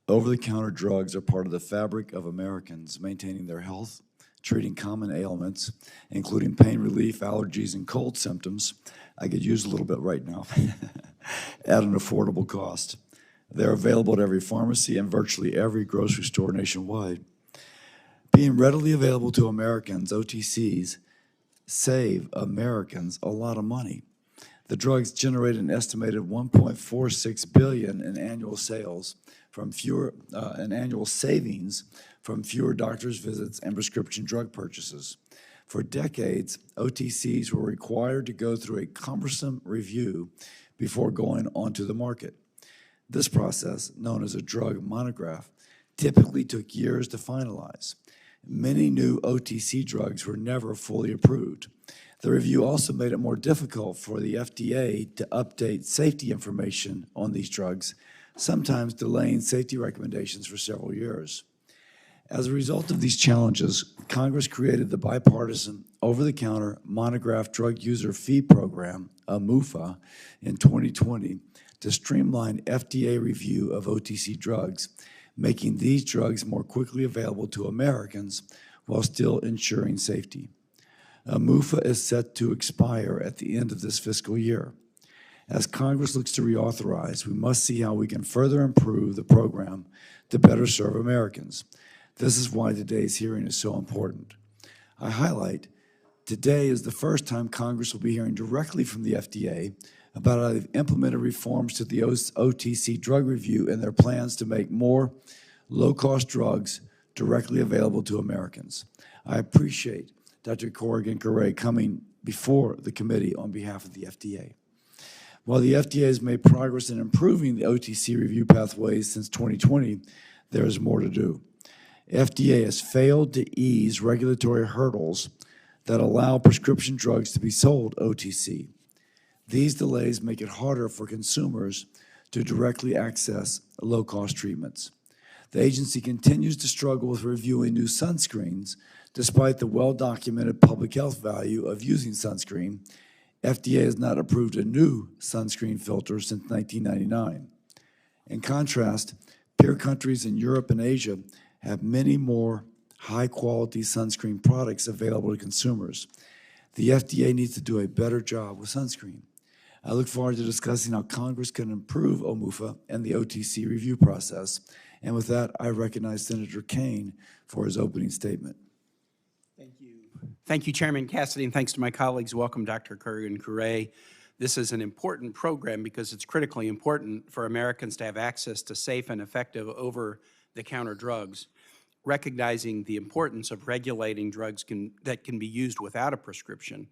Over-the-counter drugs are part of the fabric of Americans maintaining their health, treating common ailments, including pain relief, allergies, and cold symptoms. I could use a little bit right now, at an affordable cost. They're available at every pharmacy and virtually every grocery store nationwide. Being readily available to Americans, OTCs save Americans a lot of money. The drugs generate an estimated $1.46 billion in annual sales from annual savings from fewer doctor's visits and prescription drug purchases. For decades, OTCs were required to go through a cumbersome review before going onto the market. This process, known as a drug monograph, typically took years to finalize. Many new OTC drugs were never fully approved. The review also made it more difficult for the FDA to update safety information on these drugs, sometimes delaying safety recommendations for several years. As a result of these challenges, Congress created the bipartisan over-the-counter Monograph Drug User Fee Program, a MUFA, in 2020 to streamline FDA review of OTC drugs, making these drugs more quickly available to Americans while still ensuring safety. A MUFA is set to expire at the end of this fiscal year. As Congress looks to reauthorize, we must see how we can further improve the program to better serve Americans. This is why today's hearing is so important. I highlight today is the first time Congress will be hearing directly from the FDA about how they've implemented reforms to the OTC drug review and their plans to make more low-cost drugs directly available to Americans. I appreciate Dr. Corrigan-Curay coming before the committee on behalf of the FDA. While the FDA has made progress in improving the OTC review pathways since 2020, there is more to do. FDA has failed to ease regulatory hurdles that allow prescription drugs to be sold OTC. These delays make it harder for consumers to directly access low-cost treatments. The agency continues to struggle with reviewing new sunscreens, despite the well-documented public health value of using sunscreen. FDA has not approved a new sunscreen filter since 1999. In contrast, peer countries in Europe and Asia have many more high-quality sunscreen products available to consumers. The FDA needs to do a better job with sunscreen. I look forward to discussing how Congress can improve OMUFA and the OTC review process. And with that, I recognize Senator Kane for his opening statement. Thank you. Thank you, Chairman Cassidy, and thanks to my colleagues. Welcome, Dr. Corrigan-Curay. This is an important program because it's critically important for Americans to have access to safe and effective over-the-counter drugs. Recognizing the importance of regulating drugs that can be used without a prescription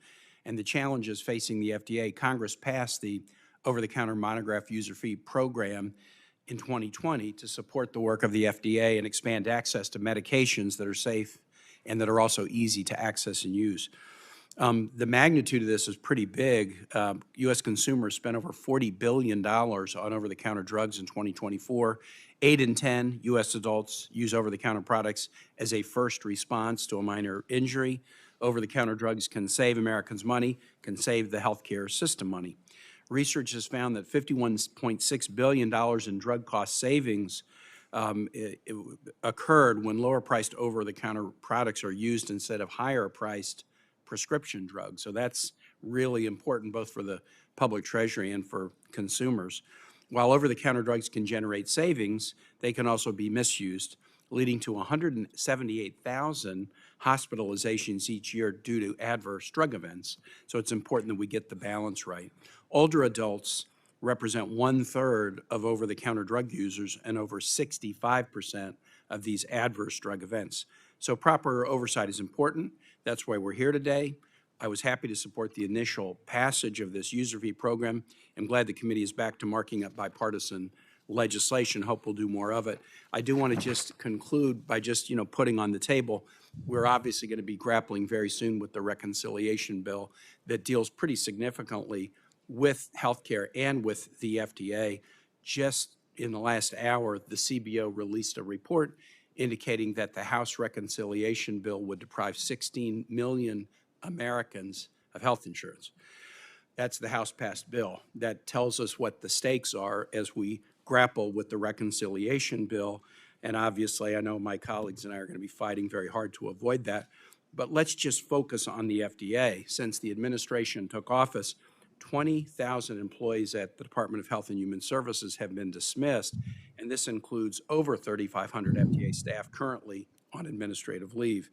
and the challenges facing the FDA, Congress passed the over-the-counter Monograph User Fee Program in 2020 to support the work of the FDA and expand access to medications that are safe and that are also easy to access and use. The magnitude of this is pretty big. U.S. consumers spent over $40 billion on over-the-counter drugs in 2024. 8 in 10 U.S. adults use over-the-counter products as a first response to a minor injury. Over-the-counter drugs can save Americans money, can save the healthcare system money. Research has found that $51.6 billion in drug cost savings occurred when lower-priced over-the-counter products are used instead of higher-priced prescription drugs. So that's really important both for the public treasury and for consumers. While over-the-counter drugs can generate savings, they can also be misused, leading to 178,000 hospitalizations each year due to adverse drug events. So it's important that we get the balance right. Older adults represent 1/3 of over-the-counter drug users and over 65% of these adverse drug events. So proper oversight is important. That's why we're here today. I was happy to support the initial passage of this user fee program. I'm glad the committee is back to marking up bipartisan legislation. Hope we'll do more of it. I do want to just conclude by just, putting on the table, we're obviously going to be grappling very soon with the reconciliation bill that deals pretty significantly with healthcare and with the FDA. Just in the last hour, the CBO released a report indicating that the House reconciliation bill would deprive 16 million Americans of health insurance. That's the House-passed bill. That tells us what the stakes are as we grapple with the reconciliation bill. And obviously, I know my colleagues and I are going to be fighting very hard to avoid that. But let's just focus on the FDA. Since the administration took office, 20,000 employees at the Department of Health and Human Services have been dismissed, and this includes over 3,500 FDA staff currently on administrative leave.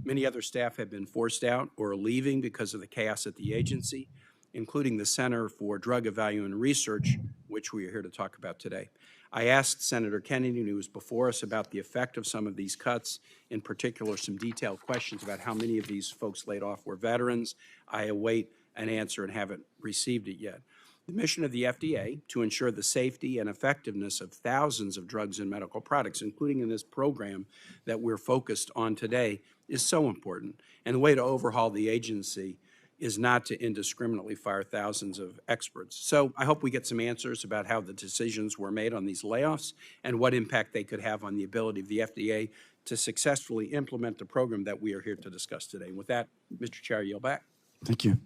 Many other staff have been forced out or are leaving because of the chaos at the agency, including the Center for Drug Evaluation and Research, which we are here to talk about today. I asked Senator Kennedy, who was before us, about the effect of some of these cuts, in particular some detailed questions about how many of these folks laid off were veterans. I await an answer and haven't received it yet. The mission of the FDA to ensure the safety and effectiveness of thousands of drugs and medical products, including in this program that we're focused on today, is so important. And the way to overhaul the agency is not to indiscriminately fire thousands of experts. So I hope we get some answers about how the decisions were made on these layoffs and what impact they could have on the ability of the FDA to successfully implement the program that we are here to discuss today. And with that, Mr. Chair, I yield back. Thank you.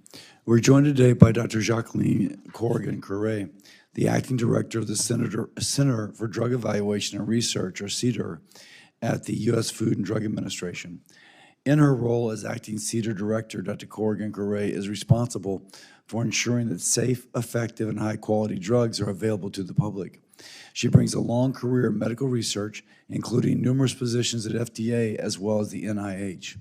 We're joined today by Dr. Jacqueline Corrigan-Curay, the Acting Director of the Center for Drug Evaluation and Research, or CDER, at the U.S. Food and Drug Administration. In her role as Acting CDER Director, Dr. Corrigan-Curay is responsible for ensuring that safe, effective, and high-quality drugs are available to the public. She brings a long career in medical research, including numerous positions at FDA as well as the NIH.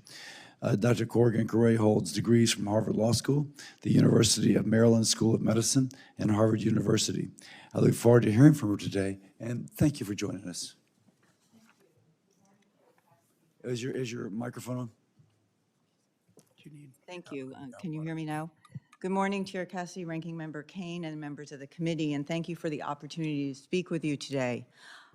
Dr. Corrigan-Curay holds degrees from Harvard Law School, the University of Maryland School of Medicine, and Harvard University. I look forward to hearing from her today, and thank you for joining us. Is your microphone on? Thank you. Can you hear me now? Good morning, Chair Cassidy, Ranking Member Kane, and members of the committee, and thank you for the opportunity to speak with you today.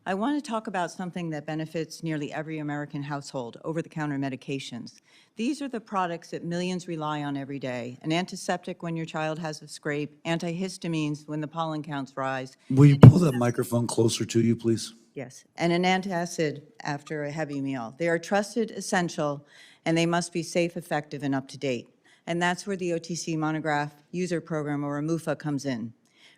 I want to talk about something that benefits nearly every American household, over-the-counter medications. These are the products that millions rely on every day: an antiseptic when your child has a scrape, antihistamines when the pollen counts rise. Will you pull that microphone closer to you, please? Yes, and an antacid after a heavy meal. They are trusted, essential, and they must be safe, effective, and up to date. And that's where the OTC Monograph User Program, or MUFA, comes in.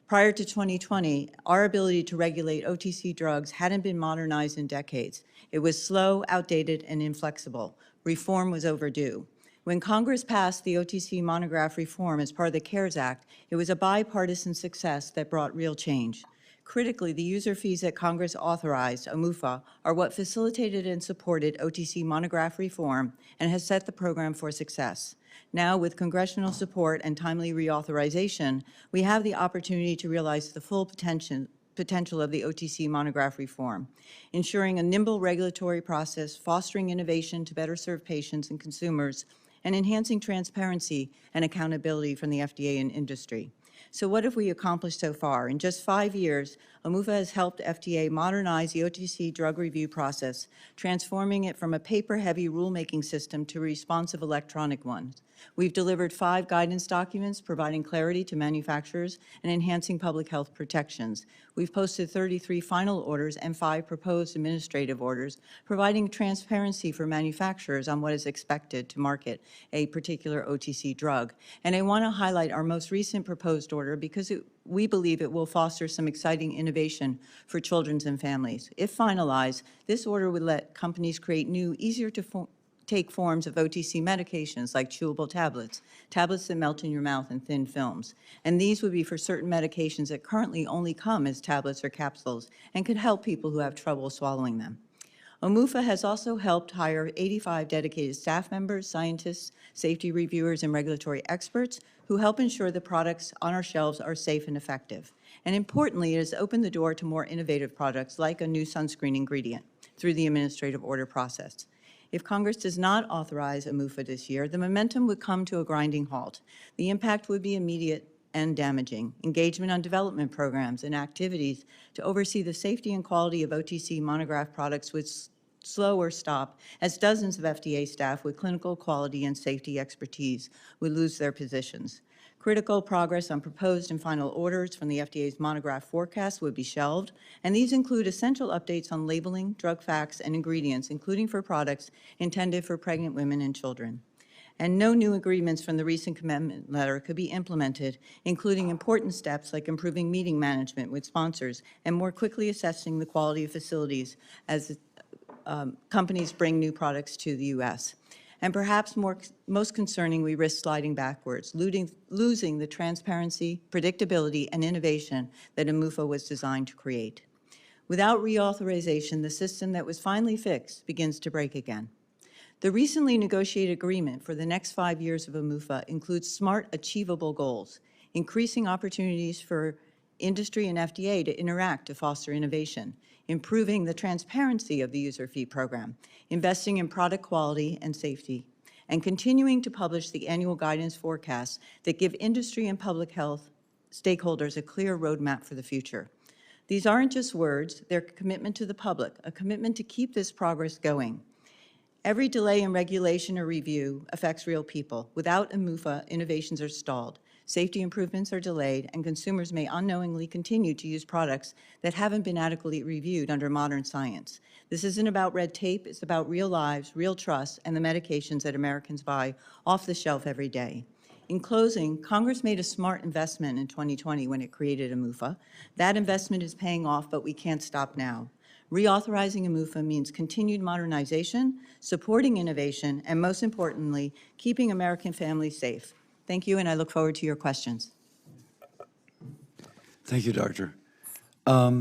Prior to 2020, our ability to regulate OTC drugs hadn't been modernized in decades. It was slow, outdated, and inflexible. Reform was overdue. When Congress passed the OTC Monograph reform as part of the CARES Act, it was a bipartisan success that brought real change. Critically, the user fees that Congress authorized, MUFA, are what facilitated and supported OTC Monograph reform and has set the program for success. Now, with congressional support and timely reauthorization, we have the opportunity to realize the full potential of the OTC Monograph reform, ensuring a nimble regulatory process, fostering innovation to better serve patients and consumers, and enhancing transparency and accountability from the FDA and industry. So what have we accomplished so far? In just 5 years, MUFA has helped FDA modernize the OTC drug review process, transforming it from a paper-heavy rulemaking system to a responsive electronic one. We've delivered 5 guidance documents providing clarity to manufacturers and enhancing public health protections. We've posted 33 final orders and 5 proposed administrative orders, providing transparency for manufacturers on what is expected to market a particular OTC drug. And I want to highlight our most recent proposed order because we believe it will foster some exciting innovation for children and families. If finalized, this order would let companies create new, easier to take forms of OTC medications like chewable tablets, tablets that melt in your mouth in thin films. And these would be for certain medications that currently only come as tablets or capsules and could help people who have trouble swallowing them. MUFA has also helped hire 85 dedicated staff members, scientists, safety reviewers, and regulatory experts who help ensure the products on our shelves are safe and effective. And importantly, it has opened the door to more innovative products like a new sunscreen ingredient through the administrative order process. If Congress does not authorize a MUFA this year, the momentum would come to a grinding halt. The impact would be immediate and damaging. Engagement on development programs and activities to oversee the safety and quality of OTC Monograph products would slow or stop, as dozens of FDA staff with clinical quality and safety expertise would lose their positions. Critical progress on proposed and final orders from the FDA's Monograph forecast would be shelved, and these include essential updates on labeling, drug facts, and ingredients, including for products intended for pregnant women and children. and no new agreements from the recent commitment letter could be implemented, including important steps like improving meeting management with sponsors and more quickly assessing the quality of facilities as companies bring new products to the U.S. And perhaps most concerning, we risk sliding backwards, losing the transparency, predictability, and innovation that AMUFA was designed to create. Without reauthorization, the system that was finally fixed begins to break again. The recently negotiated agreement for the next 5 years of AMUFA includes smart, achievable goals, increasing opportunities for industry and FDA to interact to foster innovation, improving the transparency of the user fee program, investing in product quality and safety, and continuing to publish the annual guidance forecasts that give industry and public health stakeholders a clear roadmap for the future. These aren't just words, they're a commitment to the public, a commitment to keep this progress going. Every delay in regulation or review affects real people. Without AMUFA, innovations are stalled, safety improvements are delayed, and consumers may unknowingly continue to use products that haven't been adequately reviewed under modern science. This isn't about red tape, it's about real lives, real trust, and the medications that Americans buy off the shelf every day. In closing, Congress made a smart investment in 2020 when it created AMUFA. That investment is paying off, but we can't stop now. Reauthorizing AMUFA means continued modernization, supporting innovation, and most importantly, keeping American families safe. Thank you, and I look forward to your questions. Thank you, Doctor. I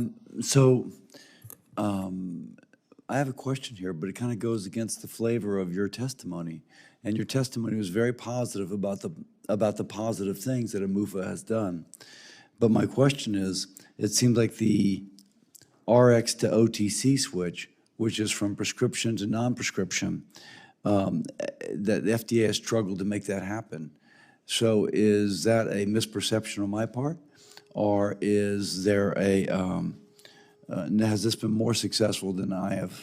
have a question here, but it kind of goes against the flavor of your testimony. And your testimony was very positive about the positive things that AMUFA has done. But my question is, it seems like the RX to OTC switch, which is from prescription to non-prescription, that the FDA has struggled to make that happen. So is that a misperception on my part, or is there has this been more successful than I have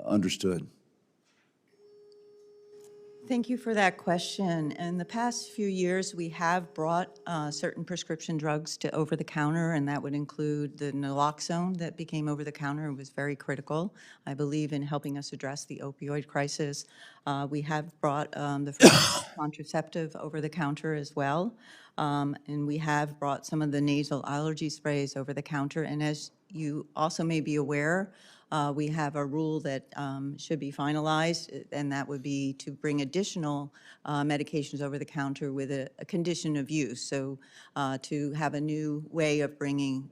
understood? Thank you for that question. In the past few years, we have brought certain prescription drugs to over-the-counter, and that would include the naloxone that became over-the-counter and was very critical, I believe, in helping us address the opioid crisis. We have brought the first contraceptive over-the-counter as well, and we have brought some of the nasal allergy sprays over-the-counter. And as you also may be aware, we have a rule that should be finalized, and that would be to bring additional medications over the counter with a condition of use. So to have a new way of bringing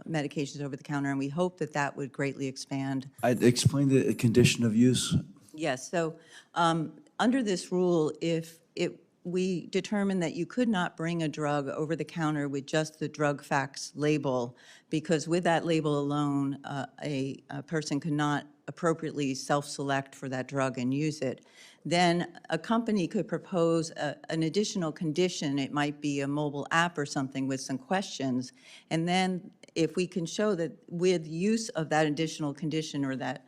medications over the counter, and we hope that that would greatly expand. I'd explain the condition of use. Yes. So under this rule, if we determined that you could not bring a drug over the counter with just the drug facts label, because with that label alone, a person could not appropriately self-select for that drug and use it, then a company could propose an additional condition. It might be a mobile app or something with some questions. And then if we can show that with use of that additional condition or that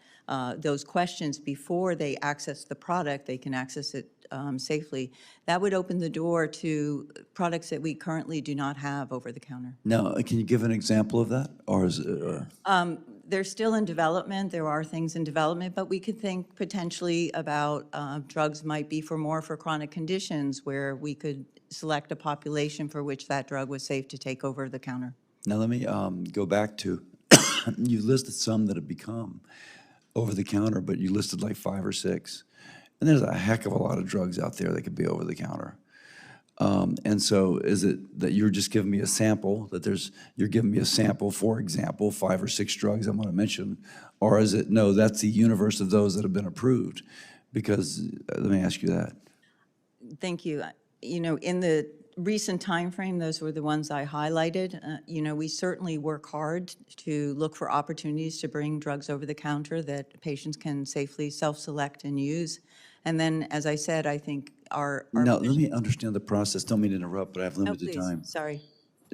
those questions before they access the product, they can access it safely, that would open the door to products that we currently do not have over the counter. Now, can you give an example of that? Or is it, They're still in development. There are things in development, but we could think potentially about drugs might be for chronic conditions where we could select a population for which that drug was safe to take over the counter. now let me go back to, you listed some that have become over the counter, but you listed like 5 or 6. And there's a heck of a lot of drugs out there that could be over the counter. And so is it that you're just giving me a sample, you're giving me a sample, for example, 5 or 6 drugs I'm going to mention, or is it, no, that's the universe of those that have been approved? Because, let me ask you that. Thank you. You know, in the recent time frame, those were the ones I highlighted. You know, we certainly work hard to look for opportunities to bring drugs over the counter that patients can safely self-select and use. And then, as I said, I think our Now, let me understand the process. Don't mean to interrupt, but I have limited time. Sorry.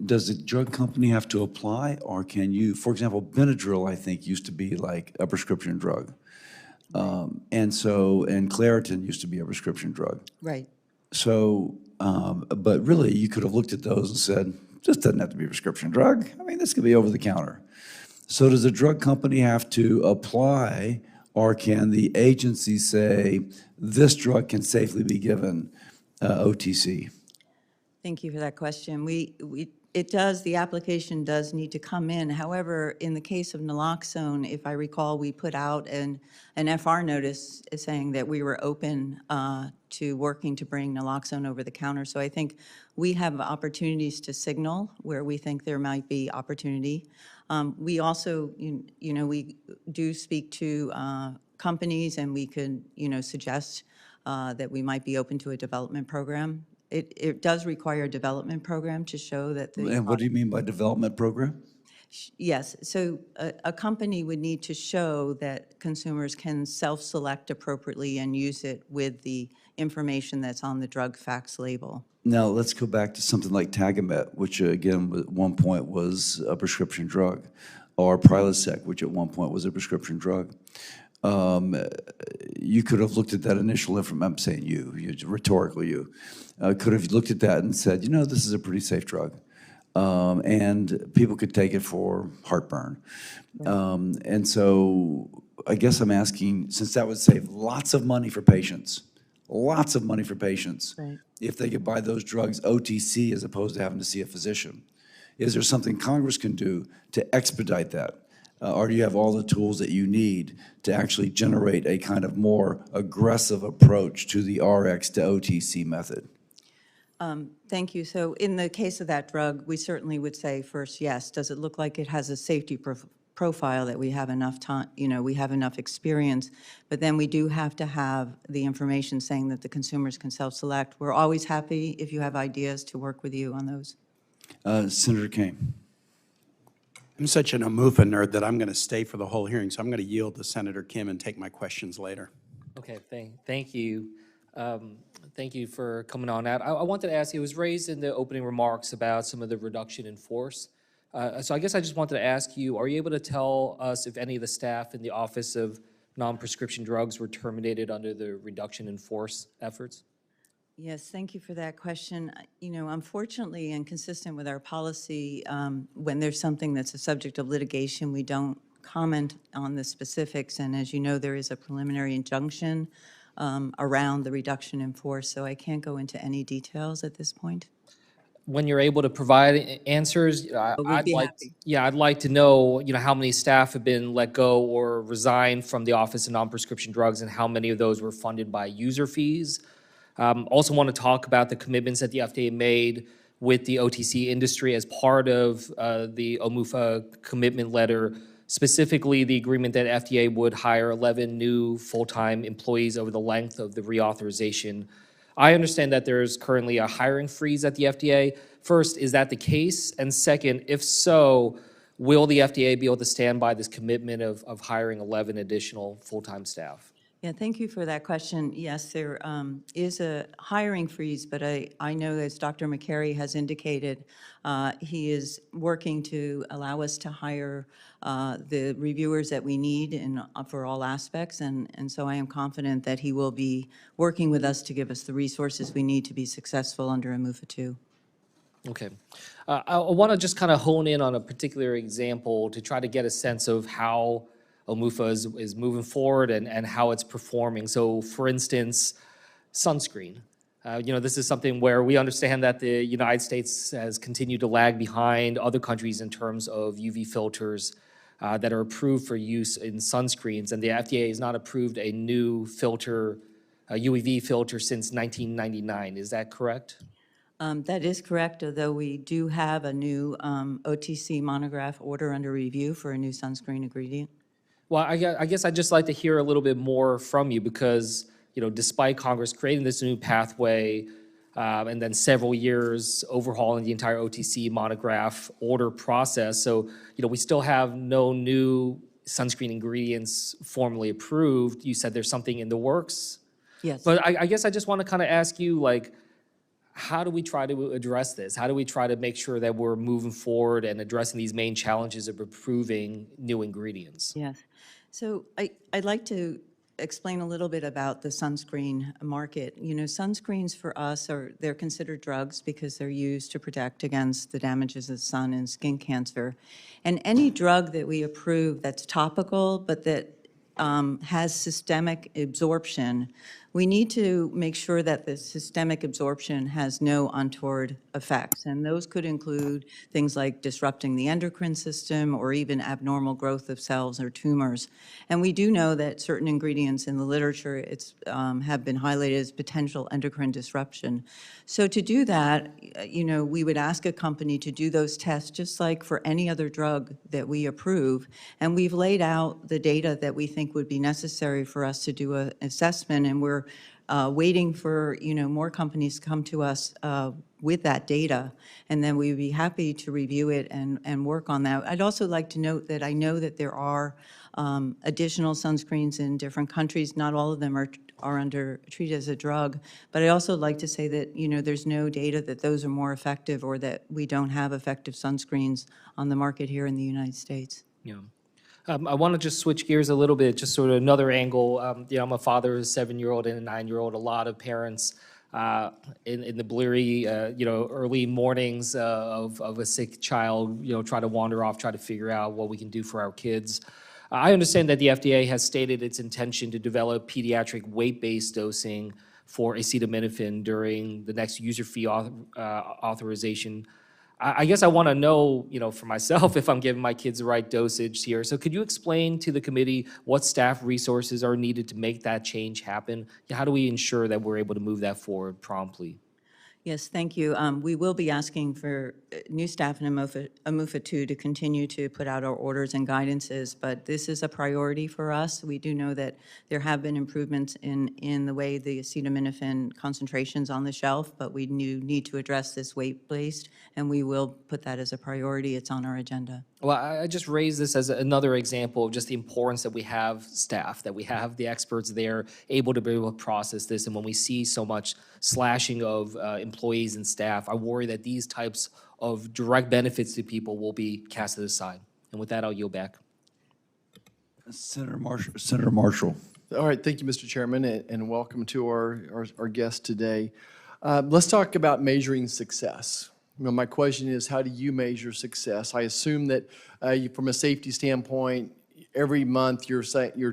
Does the drug company have to apply, or can you, for example, Benadryl, I think, used to be like a prescription drug. And Claritin used to be a prescription drug. Right. So, but really, you could have looked at those and said, this doesn't have to be a prescription drug. I mean, this could be over the counter. So does the drug company have to apply, Or can the agency say, this drug can safely be given OTC? Thank you for that question. The application does need to come in. However, in the case of naloxone, if I recall, we put out an FR notice saying that we were open to working to bring naloxone over the counter. So I think we have opportunities to signal where we think there might be opportunity. We also, we do speak to companies, and we could, suggest that we might be open to a development program. It does require a development program to show that the. And what do you mean by development program? Yes, so a company would need to show that consumers can self-select appropriately and use it with the information that's on the drug facts label. Now, let's go back to something like Tagamet, which again, at one point was a prescription drug, or Prilosec, which at one point was a prescription drug. You could have looked at that initial information, I'm saying you rhetorical you, could have looked at that and said, this is a pretty safe drug. And people could take it for heartburn. And so I guess I'm asking, since that would save lots of money for patients, Right. if they could buy those drugs OTC as opposed to having to see a physician, is there something Congress can do to expedite that? Or do you have all the tools that you need to actually generate a kind of more aggressive approach to the RX to OTC method? Thank you. So in the case of that drug, we certainly would say first, yes. Does it look like it has a safety profile that we have enough time, we have enough experience? But then we do have to have the information saying that the consumers can self-select. We're always happy if you have ideas to work with you on those. Senator Kane. I'm such an AMUFA nerd that I'm going to stay for the whole hearing, so I'm going to yield to Senator Kim and take my questions later. Okay, thank you. Thank you for coming on out. I wanted to ask you, it was raised in the opening remarks about some of the reduction in force. So I guess I just wanted to ask you, are you able to tell us if any of the staff in the Office of Non-Prescription Drugs were terminated under the reduction in force efforts? Yes, thank you for that question. Unfortunately, and consistent with our policy, when there's something that's a subject of litigation, we don't comment on the specifics. And as you know, there is a preliminary injunction around the reduction in force, so I can't go into any details at this point. When you're able to provide answers, I'd like to know, how many staff have been let go or resigned from the Office of Non-Prescription Drugs, and how many of those were funded by user fees. Also want to talk about the commitments that the FDA made with the OTC industry as part of the OMUFA commitment letter, specifically the agreement that FDA would hire 11 new full-time employees over the length of the reauthorization. I understand that there's currently a hiring freeze at the FDA. First, is that the case? And second, if so, will the FDA be able to stand by this commitment of hiring 11 additional full-time staff? Yeah, thank you for that question. Yes, there is a hiring freeze, but I know, as Dr. McCary has indicated, he is working to allow us to hire the reviewers that we need for all aspects, and so I am confident that he will be working with us to give us the resources we need to be successful under AMUFA 2. Okay. I want to just kind of hone in on a particular example to try to get a sense of how OMUFA is moving forward and how it's performing. So, for instance, sunscreen. This is something where we understand that the United States has continued to lag behind other countries in terms of UV filters that are approved for use in sunscreens, and the FDA has not approved a new filter, a UV filter, since 1999. Is that correct? That is correct, although we do have a new OTC monograph order under review for a new sunscreen ingredient. Well, I guess I'd just like to hear a little bit more from you because, despite Congress creating this new pathway and then several years overhauling the entire OTC monograph order process, so, we still have no new sunscreen ingredients formally approved. You said there's something in the works. Yes. But I guess I just want to kind of ask you, how do we try to address this? How do we try to make sure that we're moving forward and addressing these main challenges of approving new ingredients? Yes. So I'd like to explain a little bit about the sunscreen market. Sunscreens for us they're considered drugs because they're used to protect against the damages of the sun and skin cancer. And any drug that we approve that's topical but that has systemic absorption, we need to make sure that the systemic absorption has no untoward effects. And those could include things like disrupting the endocrine system or even abnormal growth of cells or tumors. And we do know that certain ingredients in the literature have been highlighted as potential endocrine disruption. So to do that, we would ask a company to do those tests just like for any other drug that we approve. And we've laid out the data that we think would be necessary for us to do an assessment, and we're waiting for, more companies to come to us with that data, and then we'd be happy to review it and work on that. I'd also like to note that I know that there are additional sunscreens in different countries. Not all of them are treated as a drug, but I also like to say that, there's no data that those are more effective or that we don't have effective sunscreens on the market here in the United States. Yeah. I want to just switch gears a little bit, just sort of another angle. I'm a father of a 7-year-old and a 9-year-old. A lot of parents in the bleary, early mornings of a sick child, try to wander off, try to figure out what we can do for our kids. I understand that the FDA has stated its intention to develop pediatric weight-based dosing for acetaminophen during the next user fee authorization. I guess I want to know, for myself, if I'm giving my kids the right dosage here. So could you explain to the committee what staff resources are needed to make that change happen? How do we ensure that we're able to move that forward promptly? Yes, thank you. We will be asking for new staff in AMUFA 2 to continue to put out our orders and guidances, but this is a priority for us. We do know that there have been improvements in the way the acetaminophen concentrations on the shelf, but we need to address this weight-based, and we will put that as a priority. It's on our agenda. Well, I just raise this as another example of just the importance that we have staff, that we have the experts there able to be able to process this. And when we see so much slashing of employees and staff, I worry that these types of direct benefits to people will be casted aside. And with that, I'll yield back. Senator Marshall. All right, thank you, Mr. Chairman, and welcome to our guest today. Let's talk about measuring success. My question is, how do you measure success? I assume that from a safety standpoint, every month you're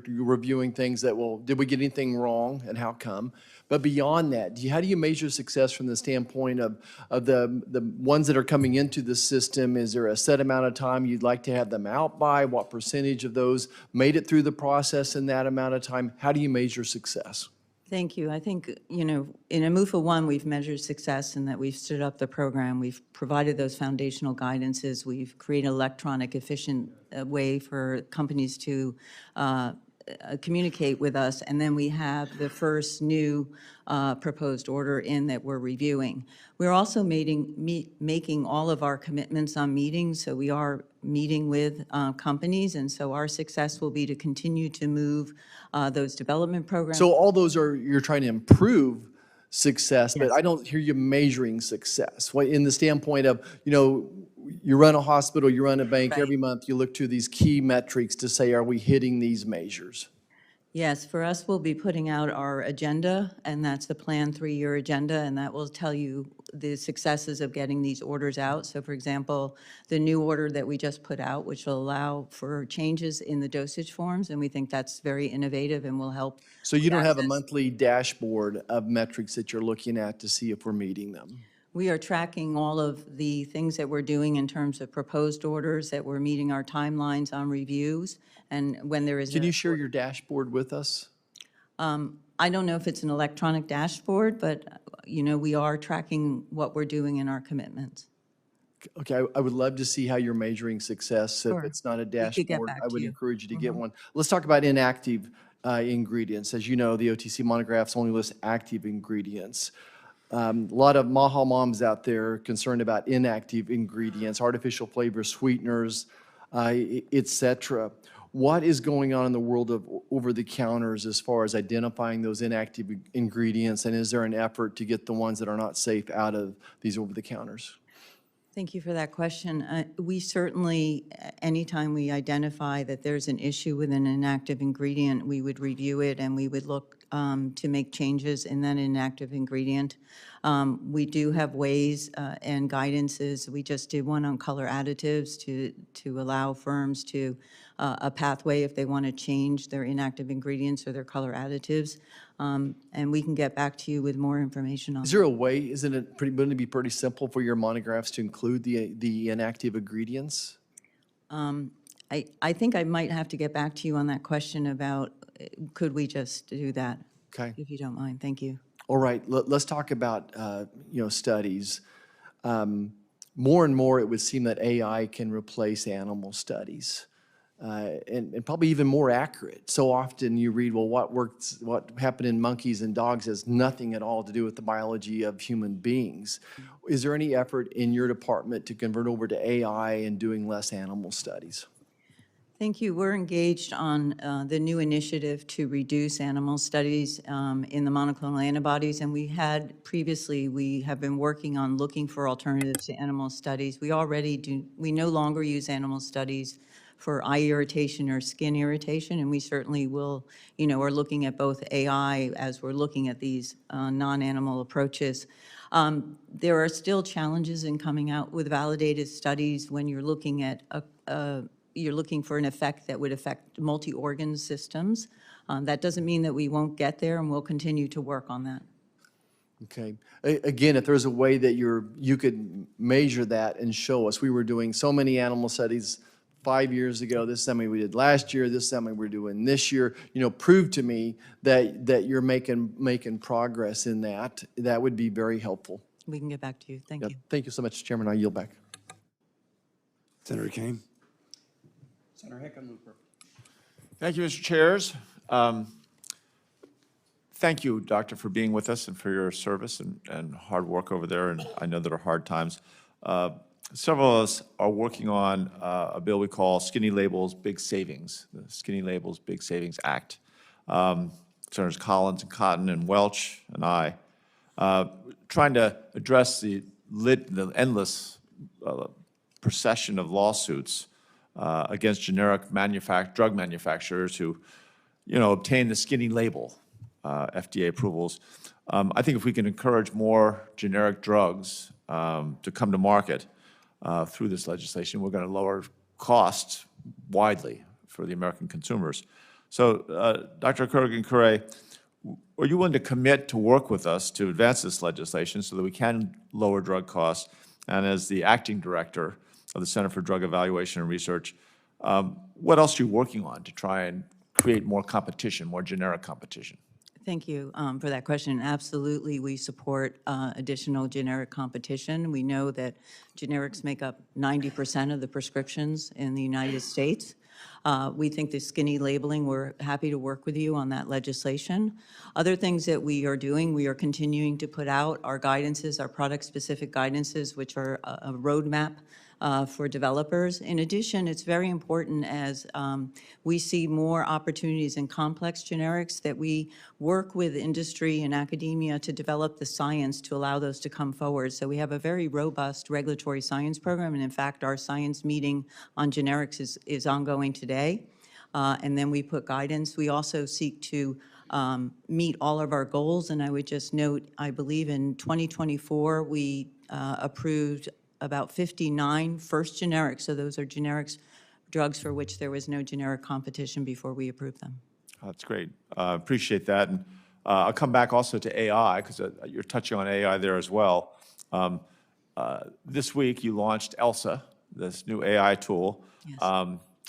reviewing things that, well, did we get anything wrong and how come? But beyond that, how do you measure success from the standpoint of the ones that are coming into the system? Is there a set amount of time you'd like to have them out by? What percentage of those made it through the process in that amount of time? How do you measure success? Thank you. I think, in AMUFA 1, we've measured success in that we've stood up the program. We've provided those foundational guidances. We've created an electronic, efficient way for companies to communicate with us. And then we have the first new proposed order in that we're reviewing. We're also making all of our commitments on meetings. So we are meeting with companies. And so our success will be to continue to move those development programs. So all those you're trying to improve success, Yes. but I don't hear you measuring success. What, in the standpoint of, you run a hospital, you run a bank, Right. every month you look to these key metrics to say, are we hitting these measures? Yes, for us, we'll be putting out our agenda, and that's the planned 3-year agenda, and that will tell you the successes of getting these orders out. So for example, the new order that we just put out, which will allow for changes in the dosage forms, and we think that's very innovative and will help. So you don't have a access. monthly dashboard of metrics that you're looking at to see if we're meeting them? We are tracking all of the things that we're doing in terms of proposed orders, that we're meeting our timelines on reviews, and when there is. Can you share your dashboard with us? I don't know if it's an electronic dashboard, but, we are tracking what we're doing in our commitments. Okay, I would love to see how you're measuring success. Sure. If it's not a could get dashboard, back I to would you. encourage you to get one. Let's talk about inactive ingredients. As you know, the OTC monographs only list active ingredients. A lot of MAHA moms out there concerned about inactive ingredients, artificial flavors, sweeteners, et cetera. What is going on in the world of over-the-counters as far as identifying those inactive ingredients, and is there an effort to get the ones that are not safe out of these over-the-counters? Thank you for that question. We certainly, anytime we identify that there's an issue with an inactive ingredient, we would review it and we would look to make changes in that inactive ingredient. We do have ways and guidances. We just did one on color additives to allow firms to a pathway if they want to change their inactive ingredients or their color additives. And we can get back to you with more information on Is that. there a way, isn't it going to be pretty simple for your monographs to include the inactive ingredients? I think I might have to get back to you on that question about, could we just do that? Okay. If you don't mind, thank you. All right, let's talk about, studies. More and more, it would seem that AI can replace animal studies, and probably even more accurate. So often you read, well, what happened in monkeys and dogs has nothing at all to do with the biology of human beings. Is there any effort in your department to convert over to AI and doing less animal studies? Thank you. We're engaged on the new initiative to reduce animal studies in the monoclonal antibodies, and we have been working on looking for alternatives to animal studies. We no longer use animal studies for eye irritation or skin irritation, and we certainly will, are looking at both AI as we're looking at these non-animal approaches. There are still challenges in coming out with validated studies when you're looking at you're looking for an effect that would affect multi-organ systems. That doesn't mean that we won't get there, and we'll continue to work on that. Okay. Again, if there's a way that you could measure that and show us, we were doing so many animal studies 5 years ago, this is how many we did last year, this is how many we're doing this year, prove to me that you're making progress in that. That would be very helpful. We can get back to you. Thank you. Thank you so much, Chairman. I yield back. Senator Kane. Senator Hickenlooper. Thank you, Mr. Chairs. Thank you, Doctor, for being with us and for your service and hard work over there. And I know there are hard times. Several of us are working on a bill we call Skinny Labels, Big Savings, the Skinny Labels, Big Savings Act. Senators Collins and Cotton and Welch and I, trying to address the endless procession of lawsuits against generic drug manufacturers who, obtain the skinny label, FDA approvals. I think if we can encourage more generic drugs to come to market through this legislation, we're going to lower costs widely for the American consumers. So, Dr. Corrigan-Curay, are you willing to commit to work with us to advance this legislation so that we can lower drug costs? And as the acting director of the Center for Drug Evaluation and Research, what else are you working on to try and create more competition, more generic competition? Thank you for that question. Absolutely, we support additional generic competition. We know that generics make up 90% of the prescriptions in the United States. We think the skinny labeling, we're happy to work with you on that legislation. Other things that we are doing, we are continuing to put out our guidances, our product-specific guidances, which are a roadmap for developers. In addition, it's very important as we see more opportunities in complex generics that we work with industry and academia to develop the science to allow those to come forward. So we have a very robust regulatory science program, and in fact, our science meeting on generics is ongoing today. And then we put guidance. We also seek to meet all of our goals, and I would just note, I believe in 2024, we approved about 59 first generics. So those are generics, drugs for which there was no generic competition before we approved them. That's great. Appreciate that. And I'll come back also to AI, because you're touching on AI there as well. This week, you launched ELSA, this new AI tool. Yes.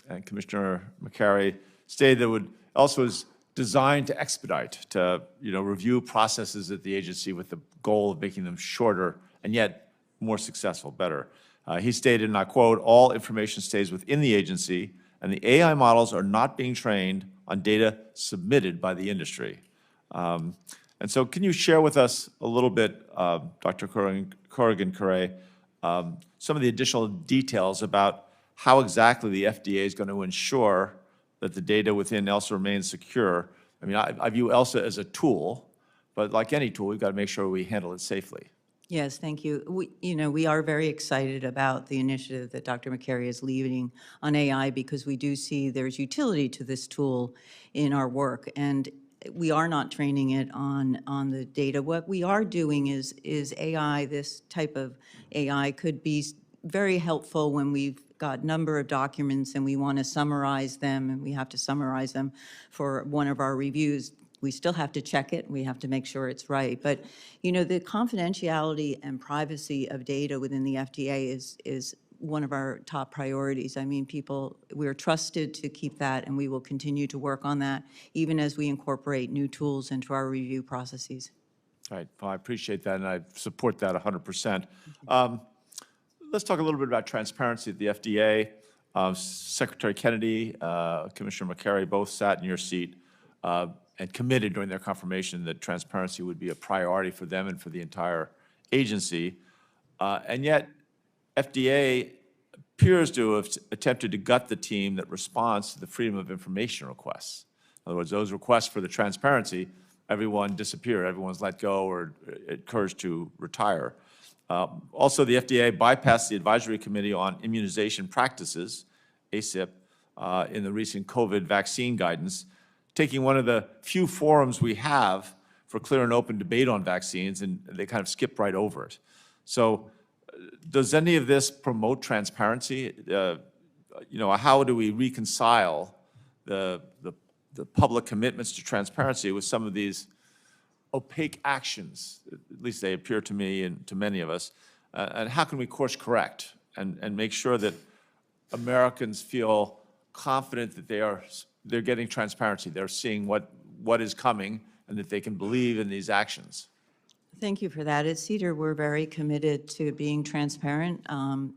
And Commissioner McCary stated that ELSA was designed to expedite, to review processes at the agency with the goal of making them shorter and yet more successful, better. He stated, and I quote, "All information stays within the agency, and the AI models are not being trained on data submitted by the industry." And so can you share with us a little bit, Dr. Corrigan-Curay, some of the additional details about how exactly the FDA is going to ensure that the data within ELSA remains secure? I mean, I view ELSA as a tool, but like any tool, we've got to make sure we handle it safely. Yes, thank you. We are very excited about the initiative that Dr. McCary is leading on AI because we do see there's utility to this tool in our work, and we are not training it on the data. What we are doing is AI, this type of AI could be very helpful when we've got a number of documents and we want to summarize them, and we have to summarize them for one of our reviews. We still have to check it. We have to make sure it's right. But, you know, the confidentiality and privacy of data within the FDA is one of our top priorities. I mean, we're trusted to keep that, and we will continue to work on that, even as we incorporate new tools into our review processes. All right, well, I appreciate that, and I support that 100%. Let's talk a little bit about transparency at the FDA. Secretary Kennedy, Commissioner McCary both sat in your seat and committed during their confirmation that transparency would be a priority for them and for the entire agency. And yet, FDA appears to have attempted to gut the team that responds to the Freedom of Information requests. In other words, those requests for the transparency, everyone disappeared, everyone's let go or encouraged to retire. Also, the FDA bypassed the Advisory Committee on Immunization Practices, ACIP, in the recent COVID vaccine guidance, taking one of the few forums we have for clear and open debate on vaccines, and they kind of skipped right over it. So does any of this promote transparency? You know, how do we reconcile the public commitments to transparency with some of these opaque actions? At least they appear to me and to many of us. And how can we course correct and make sure that Americans feel confident that they're getting transparency, they're seeing what is coming, and that they can believe in these actions? Thank you for that. At CEDAR, we're very committed to being transparent.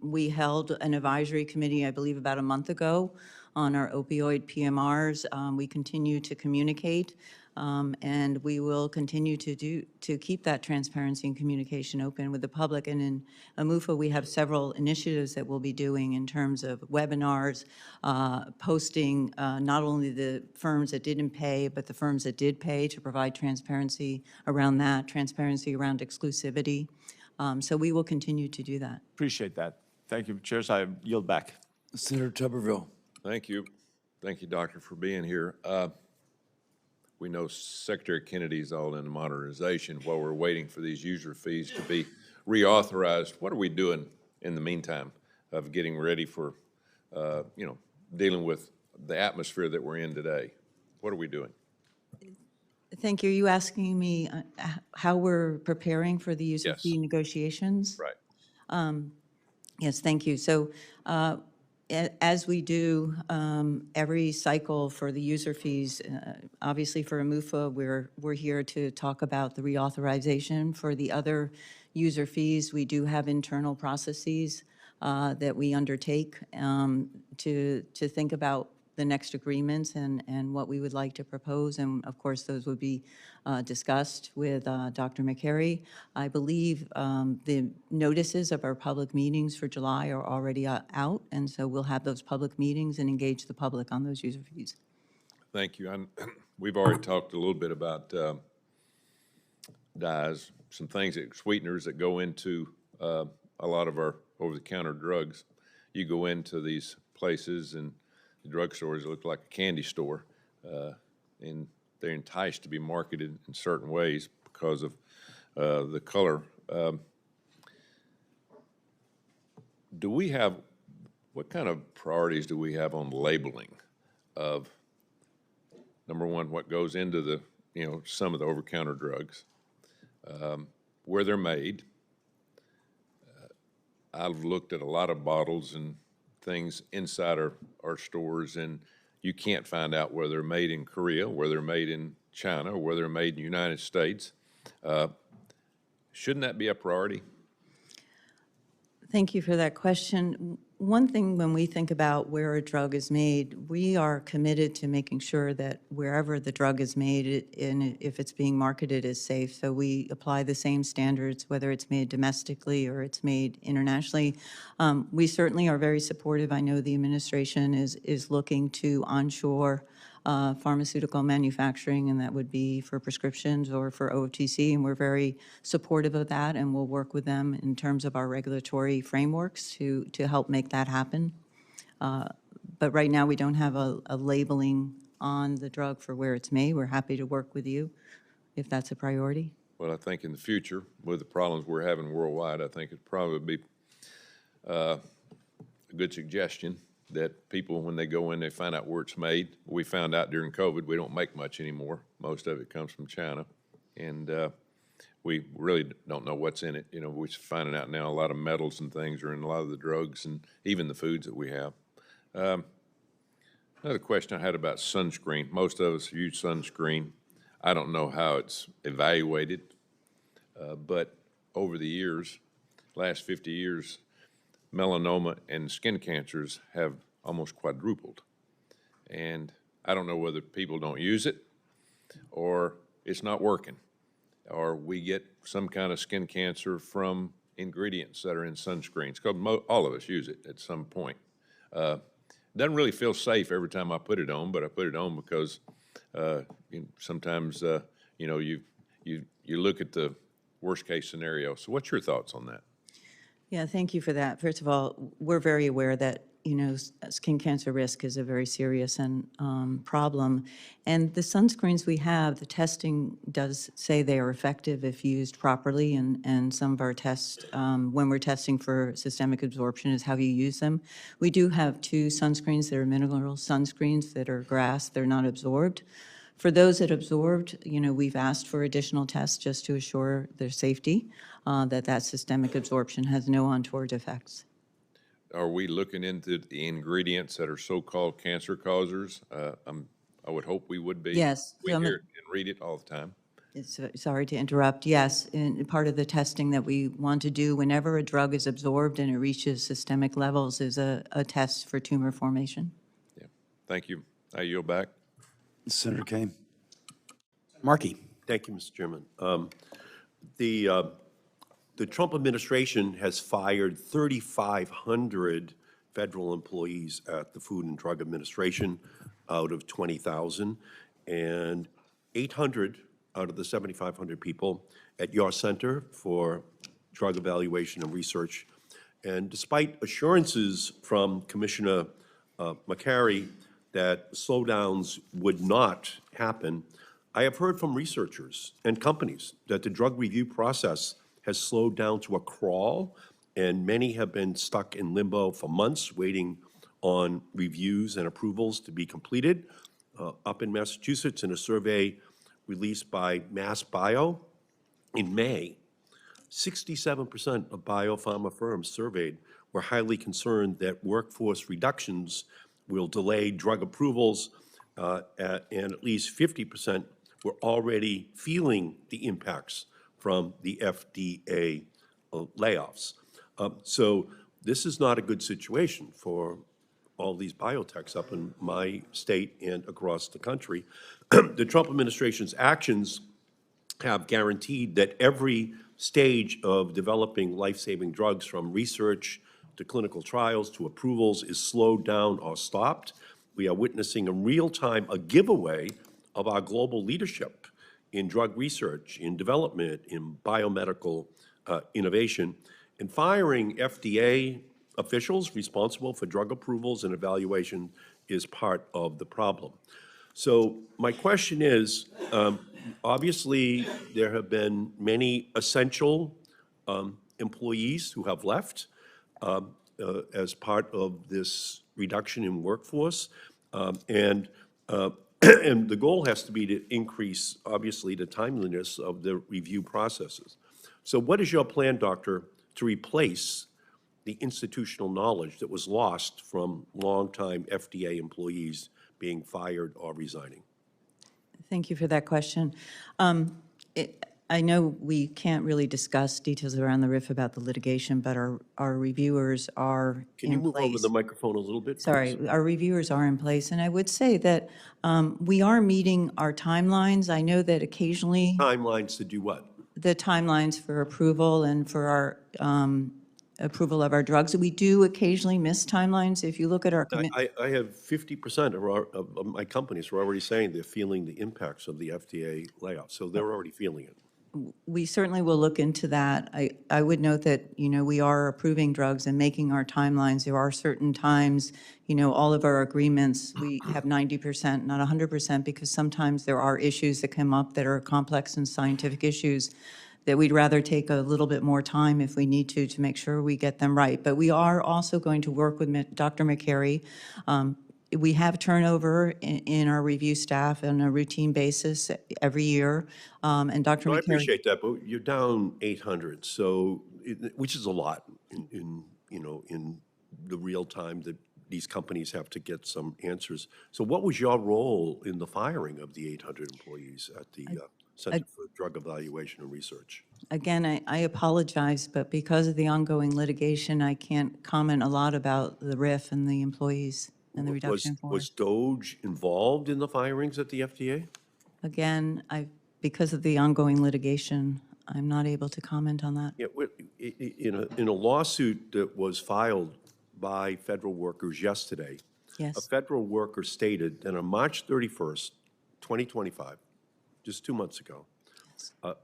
We held an advisory committee, I believe, about a month ago on our opioid PMRs. We continue to communicate, and we will continue to keep that transparency and communication open with the public. And in AMUFA, we have several initiatives that we'll be doing in terms of webinars, posting not only the firms that didn't pay, but the firms that did pay, to provide transparency around that, transparency around exclusivity. So we will continue to do that. Appreciate that. Thank you, Chairs. I yield back. Senator Tuberville. Thank you. Thank you, Doctor, for being here. We know Secretary Kennedy's all into modernization. While we're waiting for these user fees to be reauthorized, what are we doing in the meantime of getting ready for, you know, dealing with the atmosphere that we're in today? What are we doing? Thank you. Are you asking me how we're preparing for the user fee negotiations? Right. Yes, thank you. So as we do every cycle for the user fees, obviously for AMUFA, we're here to talk about the reauthorization. For the other user fees, we do have internal processes that we undertake to think about the next agreements and what we would like to propose. And of course, those would be discussed with Dr. McCary. I believe the notices of our public meetings for July are already out, and so we'll have those public meetings and engage the public on those user fees. Thank you. We've already talked a little bit about dyes, some things, sweeteners that go into a lot of our over-the-counter drugs. You go into these places and the drugstores look like a candy store, and they're enticed to be marketed in certain ways because of the color. Do we have, what kind of priorities do we have on labeling of, number one, what goes into the, you know, some of the over-counter drugs, where they're made? I've looked at a lot of bottles and things inside our stores, and you can't find out whether they're made in Korea, whether they're made in China, or whether they're made in the United States. Shouldn't that be a priority? Thank you for that question. One thing when we think about where a drug is made, we are committed to making sure that wherever the drug is made, and if it's being marketed, is safe. So we apply the same standards, whether it's made domestically or it's made internationally. We certainly are very supportive. I know the administration is looking to onshore pharmaceutical manufacturing, and that would be for prescriptions or for OTC, and we're very supportive of that, and we'll work with them in terms of our regulatory frameworks to help make that happen. But right now, we don't have a labeling on the drug for where it's made. We're happy to work with you if that's a priority. Well, I think in the future, with the problems we're having worldwide, I think it'd probably be a good suggestion that people, when they go in, they find out where it's made. We found out during COVID, we don't make much anymore. Most of it comes from China. And we really don't know what's in it. You know, we're finding out now a lot of metals and things are in a lot of the drugs and even the foods that we have. Another question I had about sunscreen. Most of us use sunscreen. I don't know how it's evaluated, but over the years, last 50 years, melanoma and skin cancers have almost quadrupled. And I don't know whether people don't use it or it's not working, or we get some kind of skin cancer from ingredients that are in sunscreens, because all of us use it at some point. Doesn't really feel safe every time I put it on, but I put it on because sometimes you know, you look at the worst case scenario. So what's your thoughts on that? Yeah, thank you for that. First of all, we're very aware that, skin cancer risk is a very serious and problem. And the sunscreens we have, the testing does say they are effective if used properly. And some of our tests, when we're testing for systemic absorption, is how you use them. We do have 2 sunscreens that are mineral sunscreens that are grass. They're not absorbed. For those that absorbed, we've asked for additional tests just to assure their safety, that systemic absorption has no untoward effects. Are we looking into the ingredients that are so-called cancer causers? I would hope we would be. Yes. We hear it and read it all the time. Sorry to interrupt. Yes, and part of the testing that we want to do whenever a drug is absorbed and it reaches systemic levels is a test for tumor formation. Yeah. Thank you. I yield back. Senator Kane. Markey. Thank you, Mr. Chairman. The Trump administration has fired 3,500 federal employees at the Food and Drug Administration out of 20,000, and 800 out of the 7,500 people at your Center for Drug Evaluation and Research. And despite assurances from Commissioner McCary that slowdowns would not happen, I have heard from researchers and companies that the drug review process has slowed down to a crawl, and many have been stuck in limbo for months waiting on reviews and approvals to be completed. Up in Massachusetts, in a survey released by MassBio in May, 67% of biopharma firms surveyed were highly concerned that workforce reductions will delay drug approvals, and at least 50% were already feeling the impacts from the FDA layoffs. So this is not a good situation for all these biotechs up in my state and across the country. The Trump administration's actions have guaranteed that every stage of developing life-saving drugs, from research to clinical trials to approvals, is slowed down or stopped. We are witnessing in real time a giveaway of our global leadership in drug research, in development, in biomedical innovation, and firing FDA officials responsible for drug approvals and evaluation is part of the problem. So my question is, obviously, there have been many essential employees who have left as part of this reduction in workforce, and the goal has to be to increase, obviously, the timeliness of the review processes. So what is your plan, Doctor, to replace the institutional knowledge that was lost from longtime FDA employees being fired or resigning? Thank you for that question. I know we can't really discuss details around the RIF about the litigation, but our reviewers are in place. Can you move over the microphone a little bit, please? Sorry, our reviewers are in place, and I would say that we are meeting our timelines. I know that occasionally Timelines to do what? the timelines for approval and for our approval of our drugs. We do occasionally miss timelines. If you look at our commitment. I have 50% of my companies who are already saying they're feeling the impacts of the FDA layoff, so they're already feeling it. We certainly will look into that. I would note that, we are approving drugs and making our timelines. There are certain times, all of our agreements, we have 90%, not 100%, because sometimes there are issues that come up that are complex and scientific issues that we'd rather take a little bit more time if we need to make sure we get them right. But we are also going to work with Dr. McCary. We have turnover in our review staff on a routine basis every year, and Dr. No, I McCary. appreciate that, but you're down 800, so, which is a lot in, you know, in the real time that these companies have to get some answers. So what was your role in the firing of the 800 employees at the Center for Drug Evaluation and Research? Again, I apologize, but because of the ongoing litigation, I can't comment a lot about the RIF and the employees and the reduction in force. Was Doge involved in the firings at the FDA? Again, because of the ongoing litigation, I'm not able to comment on that. Yeah, in a lawsuit that was filed by federal workers yesterday, a Yes. federal worker stated that on March 31st, 2025, just 2 months ago,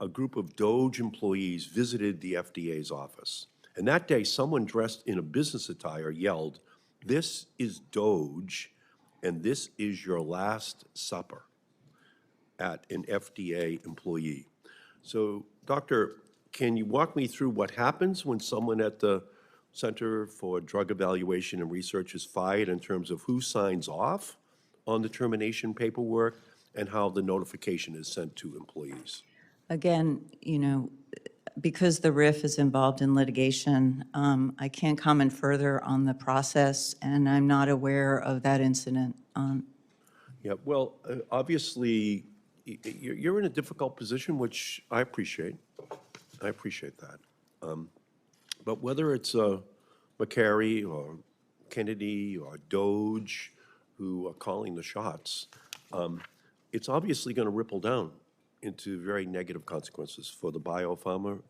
a group of Doge employees visited the FDA's office. And that day, someone dressed in a business attire yelled, "This is Doge, and this is your last supper," at an FDA employee. So, Doctor, can you walk me through what happens when someone at the Center for Drug Evaluation and Research is fired in terms of who signs off on the termination paperwork and how the notification is sent to employees? Again, you know, because the RIF is involved in litigation, I can't comment further on the process, and I'm not aware of that incident. Yeah, well, obviously, you're in a difficult position, which I appreciate. I appreciate that. But whether it's McCary or Kennedy or Doge who are calling the shots, it's obviously going to ripple down into very negative consequences for the biopharma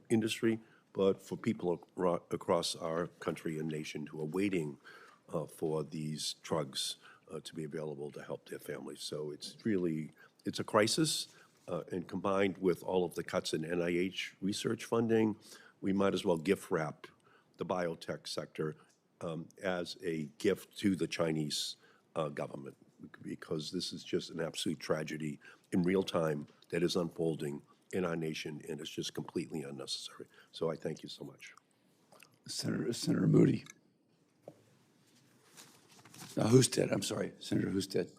industry, but for people across our country and nation who are waiting for these drugs to be available to help their families. So it's really, it's a crisis, and combined with all of the cuts in NIH research funding, we might as well gift wrap the biotech sector as a gift to the Chinese government, because this is just an absolute tragedy in real time that is unfolding in our nation, and it's just completely unnecessary. So I thank you so much. Senator Moody. Husted, I'm sorry, Senator Husted.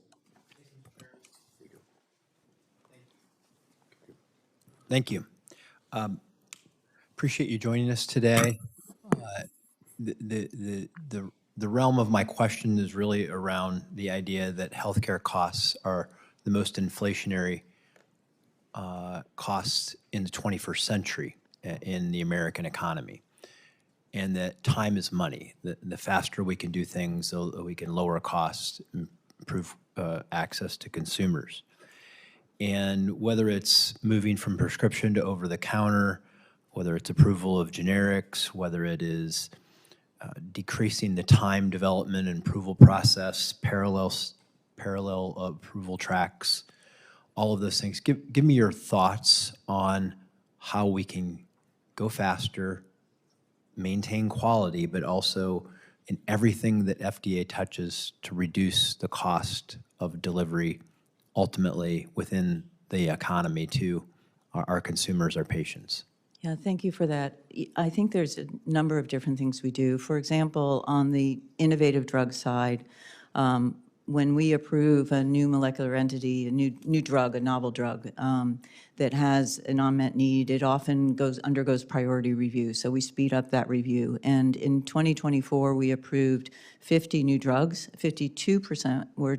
Thank you. Appreciate you joining us today. The realm of my question is really around the idea that healthcare costs are the most inflationary costs in the 21st century in the American economy, and that time is money. The faster we can do things, so we can lower costs, improve access to consumers. And whether it's moving from prescription to over-the-counter, whether it's approval of generics, whether it is decreasing the time development and approval process, parallel approval tracks, all of those things. Give me your thoughts on how we can go faster, maintain quality, but also in everything that FDA touches to reduce the cost of delivery ultimately within the economy to our consumers, our patients. Yeah, thank you for that. I think there's a number of different things we do. For example, on the innovative drug side, when we approve a new molecular entity, a new drug, a novel drug that has an unmet need, it often undergoes priority review. So we speed up that review. And in 2024, we approved 50 new drugs. 52% were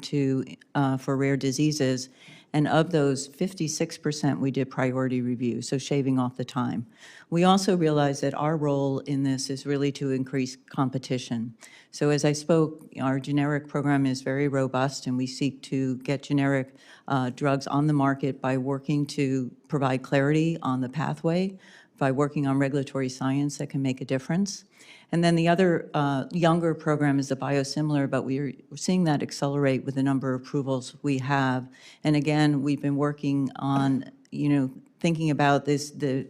for rare diseases. And of those, 56% we did priority review, so shaving off the time. We also realized that our role in this is really to increase competition. So as I spoke, our generic program is very robust, and we seek to get generic drugs on the market by working to provide clarity on the pathway, by working on regulatory science that can make a difference. And then the other younger program is the biosimilar, but we're seeing that accelerate with the number of approvals we have. And again, we've been working on, thinking about this, the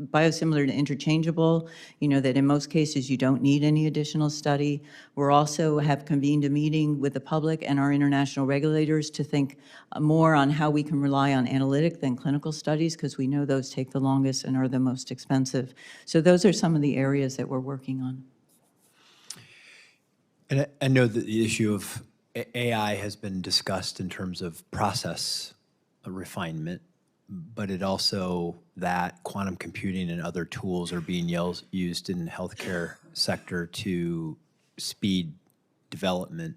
biosimilar to interchangeable, that in most cases you don't need any additional study. We're also have convened a meeting with the public and our international regulators to think more on how we can rely on analytic than clinical studies, because we know those take the longest and are the most expensive. So those are some of the areas that we're working on. And I know that the issue of AI has been discussed in terms of process refinement, but it also that quantum computing and other tools are being used in the healthcare sector to speed development.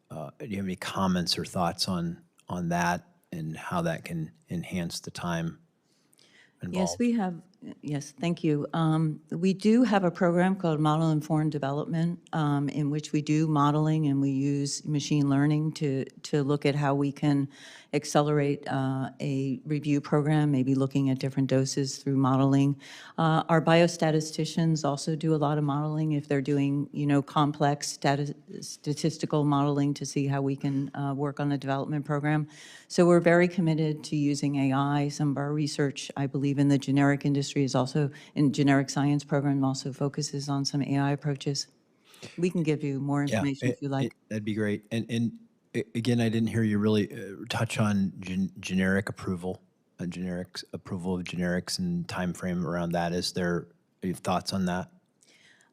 Do you have any comments or thoughts on that and how that can enhance the time involved? Yes, we have. Yes, thank you. We do have a program called Model Informed Development, in which we do modeling and we use machine learning to look at how we can accelerate a review program, maybe looking at different doses through modeling. Our biostatisticians also do a lot of modeling if they're doing, complex statistical modeling to see how we can work on the development program. So we're very committed to using AI. Some of our research, I believe, in the generic industry is also, in generic science program, also focuses on some AI approaches. We can give you more information if you like. That'd be great. And again, I didn't hear you really touch on generic approval, generics approval of generics and time frame around that. Is there any thoughts on that?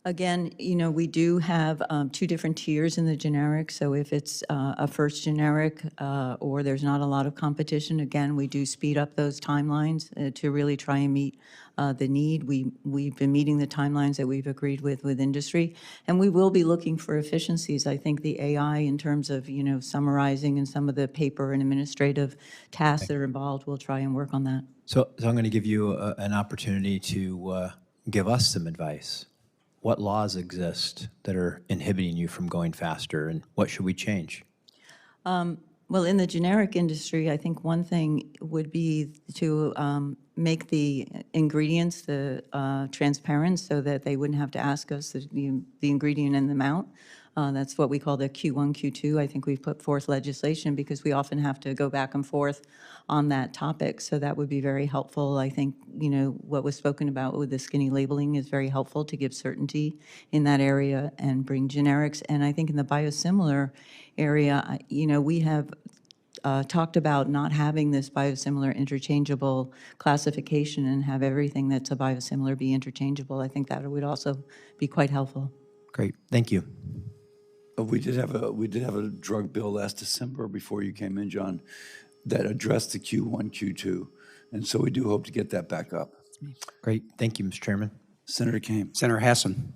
Again, we do have 2 different tiers in the generic. So if it's a first generic or there's not a lot of competition, again, we do speed up those timelines to really try and meet the need. We've been meeting the timelines that we've agreed with industry, and we will be looking for efficiencies. I think the AI, in terms of summarizing and some of the paper and administrative tasks that are involved, we'll try and work on that. So I'm going to give you an opportunity to give us some advice. What laws exist that are inhibiting you from going faster, and what should we change? Well, in the generic industry, I think one thing would be to make the ingredients transparent so that they wouldn't have to ask us the ingredient and the amount. That's what we call the Q1, Q2. I think we've put forth legislation because we often have to go back and forth on that topic. So that would be very helpful. I think, what was spoken about with the skinny labeling is very helpful to give certainty in that area and bring generics. And I think in the biosimilar area, we have talked about not having this biosimilar interchangeable classification and have everything that's a biosimilar be interchangeable. I think that would also be quite helpful. Great, thank you. We did have a drug bill last December before you came in, John, that addressed the Q1, Q2, and so we do hope to get that back up. Great, thank you, Mr. Chairman. Senator Kane. Senator Hassan.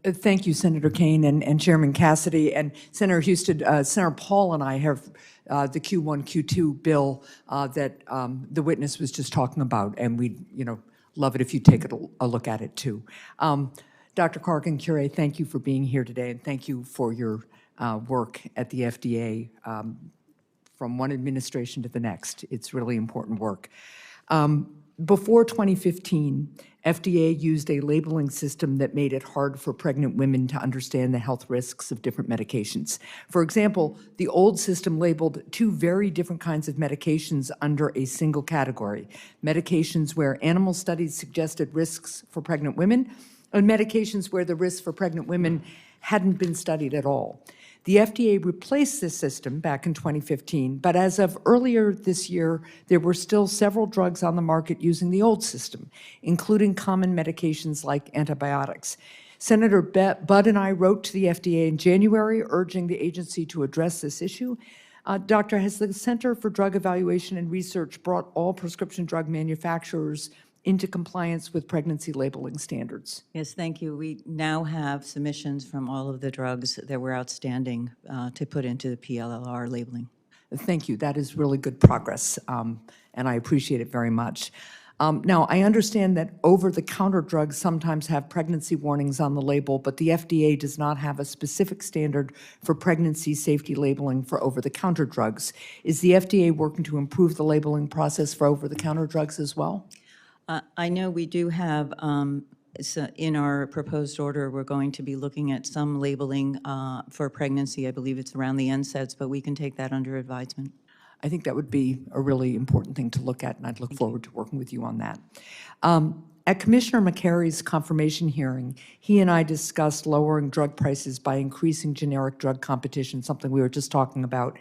Thank you, Senator Kane and Chairman Cassidy and Senator Houston. Senator Paul and I have the Q1, Q2 bill that the witness was just talking about, and we'd love it if you take a look at it too. Dr. Corrigan-Curay, thank you for being here today, and thank you for your work at the FDA from one administration to the next. It's really important work. Before 2015, FDA used a labeling system that made it hard for pregnant women to understand the health risks of different medications. For example, the old system labeled 2 very different kinds of medications under a single category: medications where animal studies suggested risks for pregnant women, and medications where the risks for pregnant women hadn't been studied at all. The FDA replaced this system back in 2015, but as of earlier this year, there were still several drugs on the market using the old system, including common medications like antibiotics. Senator Budd and I wrote to the FDA in January urging the agency to address this issue. Doctor, has the Center for Drug Evaluation and Research brought all prescription drug manufacturers into compliance with pregnancy labeling standards? Yes, thank you. We now have submissions from all of the drugs that were outstanding to put into the PLLR labeling. Thank you. That is really good progress, and I appreciate it very much. Now, I understand that over-the-counter drugs sometimes have pregnancy warnings on the label, but the FDA does not have a specific standard for pregnancy safety labeling for over-the-counter drugs. Is the FDA working to improve the labeling process for over-the-counter drugs as well? I know we do have, in our proposed order, we're going to be looking at some labeling for pregnancy. I believe it's around the NSAIDs, but we can take that under advisement. I think that would be a really important thing to look at, and I'd look forward to working with you on that. At Commissioner McCary's confirmation hearing, he and I discussed lowering drug prices by increasing generic drug competition, something we were just talking about.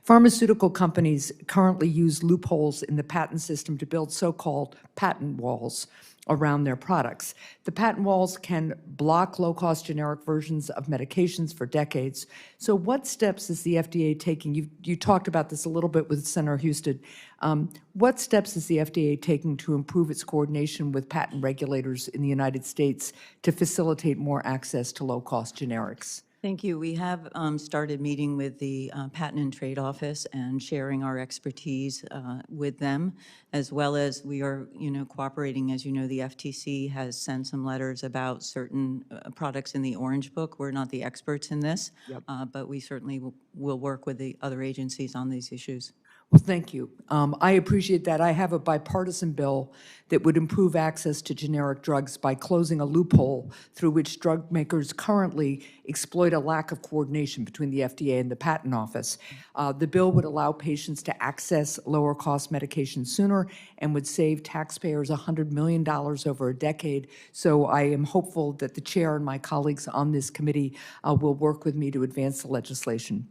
Pharmaceutical companies currently use loopholes in the patent system to build so-called patent walls around their products. The patent walls can block low-cost generic versions of medications for decades. So what steps is the FDA taking? You talked about this a little bit with Senator Husted. What steps is the FDA taking to improve its coordination with patent regulators in the United States to facilitate more access to low-cost generics? Thank you. We have started meeting with the Patent and Trade Office and sharing our expertise with them, as well as we are, cooperating. As you know, the FTC has sent some letters about certain products in the Orange Book. We're not the experts in this, but we certainly will work with the other agencies on these issues. Well, thank you. I appreciate that. I have a bipartisan bill that would improve access to generic drugs by closing a loophole through which drug makers currently exploit a lack of coordination between the FDA and the Patent Office. The bill would allow patients to access lower-cost medication sooner and would save taxpayers $100 million over a decade. So I am hopeful that the chair and my colleagues on this committee will work with me to advance the legislation.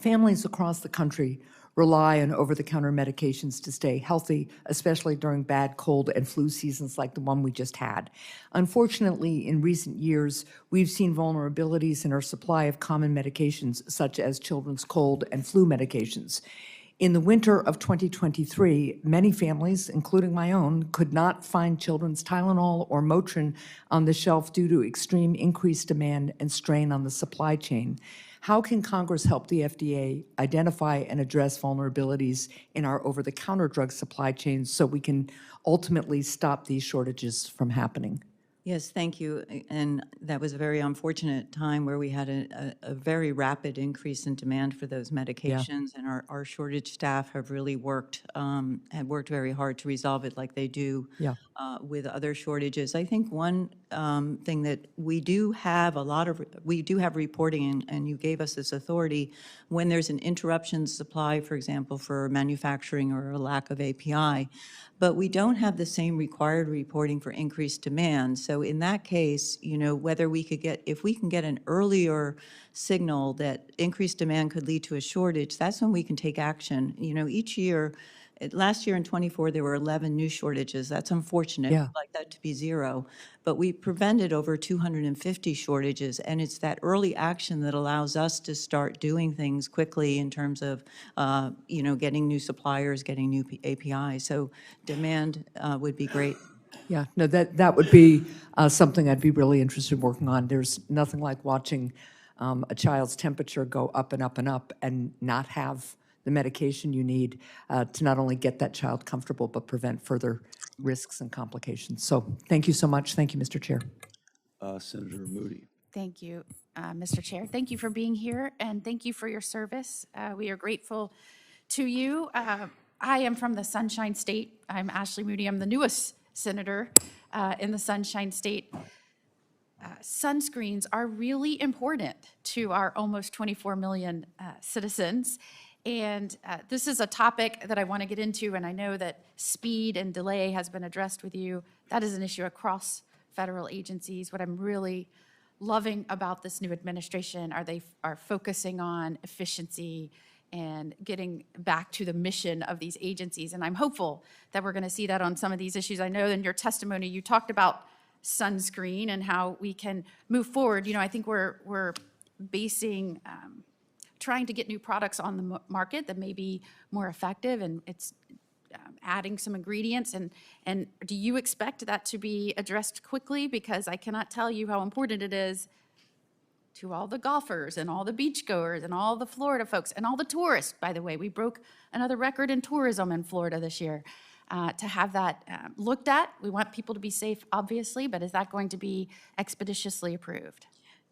Families across the country rely on over-the-counter medications to stay healthy, especially during bad cold and flu seasons like the one we just had. Unfortunately, in recent years, we've seen vulnerabilities in our supply of common medications, such as children's cold and flu medications. In the winter of 2023, many families, including my own, could not find children's Tylenol or Motrin on the shelf due to extreme increased demand and strain on the supply chain. How can Congress help the FDA identify and address vulnerabilities in our over-the-counter drug supply chains so we can ultimately stop these shortages from happening? Yes, thank you. And that was a very unfortunate time where we had a very rapid increase in demand for those medications, and our shortage staff have really worked very hard to resolve it like they do with other shortages. I think one thing that we do have reporting, and you gave us this authority, when there's an interruption supply, for example, for manufacturing or a lack of API, but we don't have the same required reporting for increased demand. So in that case, whether if we can get an earlier signal that increased demand could lead to a shortage, that's when we can take action. Each year, last year in '24, there were 11 new shortages. That's unfortunate. Yeah. We'd like that to be 0. But we prevented over 250 shortages, and it's that early action that allows us to start doing things quickly in terms of, getting new suppliers, getting new API. So demand would be great. Yeah, no, that would be something I'd be really interested in working on. There's nothing like watching a child's temperature go up and up and up and not have the medication you need to not only get that child comfortable, but prevent further risks and complications. So thank you so much. Thank you, Mr. Chair. Senator Moody. Thank you, Mr. Chair. Thank you for being here, and thank you for your service. We are grateful to you. I am from the Sunshine State. I'm Ashley Moody. I'm the newest senator in the Sunshine State. Sunscreens are really important to our almost 24 million citizens. And this is a topic that I want to get into, and I know that speed and delay has been addressed with you. That is an issue across federal agencies. What I'm really loving about this new administration are they are focusing on efficiency and getting back to the mission of these agencies. And I'm hopeful that we're going to see that on some of these issues. I know in your testimony you talked about sunscreen and how we can move forward. I think we're basing trying to get new products on the market that may be more effective, and it's adding some ingredients. And do you expect that to be addressed quickly? Because I cannot tell you how important it is to all the golfers and all the beachgoers and all the Florida folks and all the tourists. By the way, we broke another record in tourism in Florida this year. To have that looked at, we want people to be safe, obviously, but is that going to be expeditiously approved?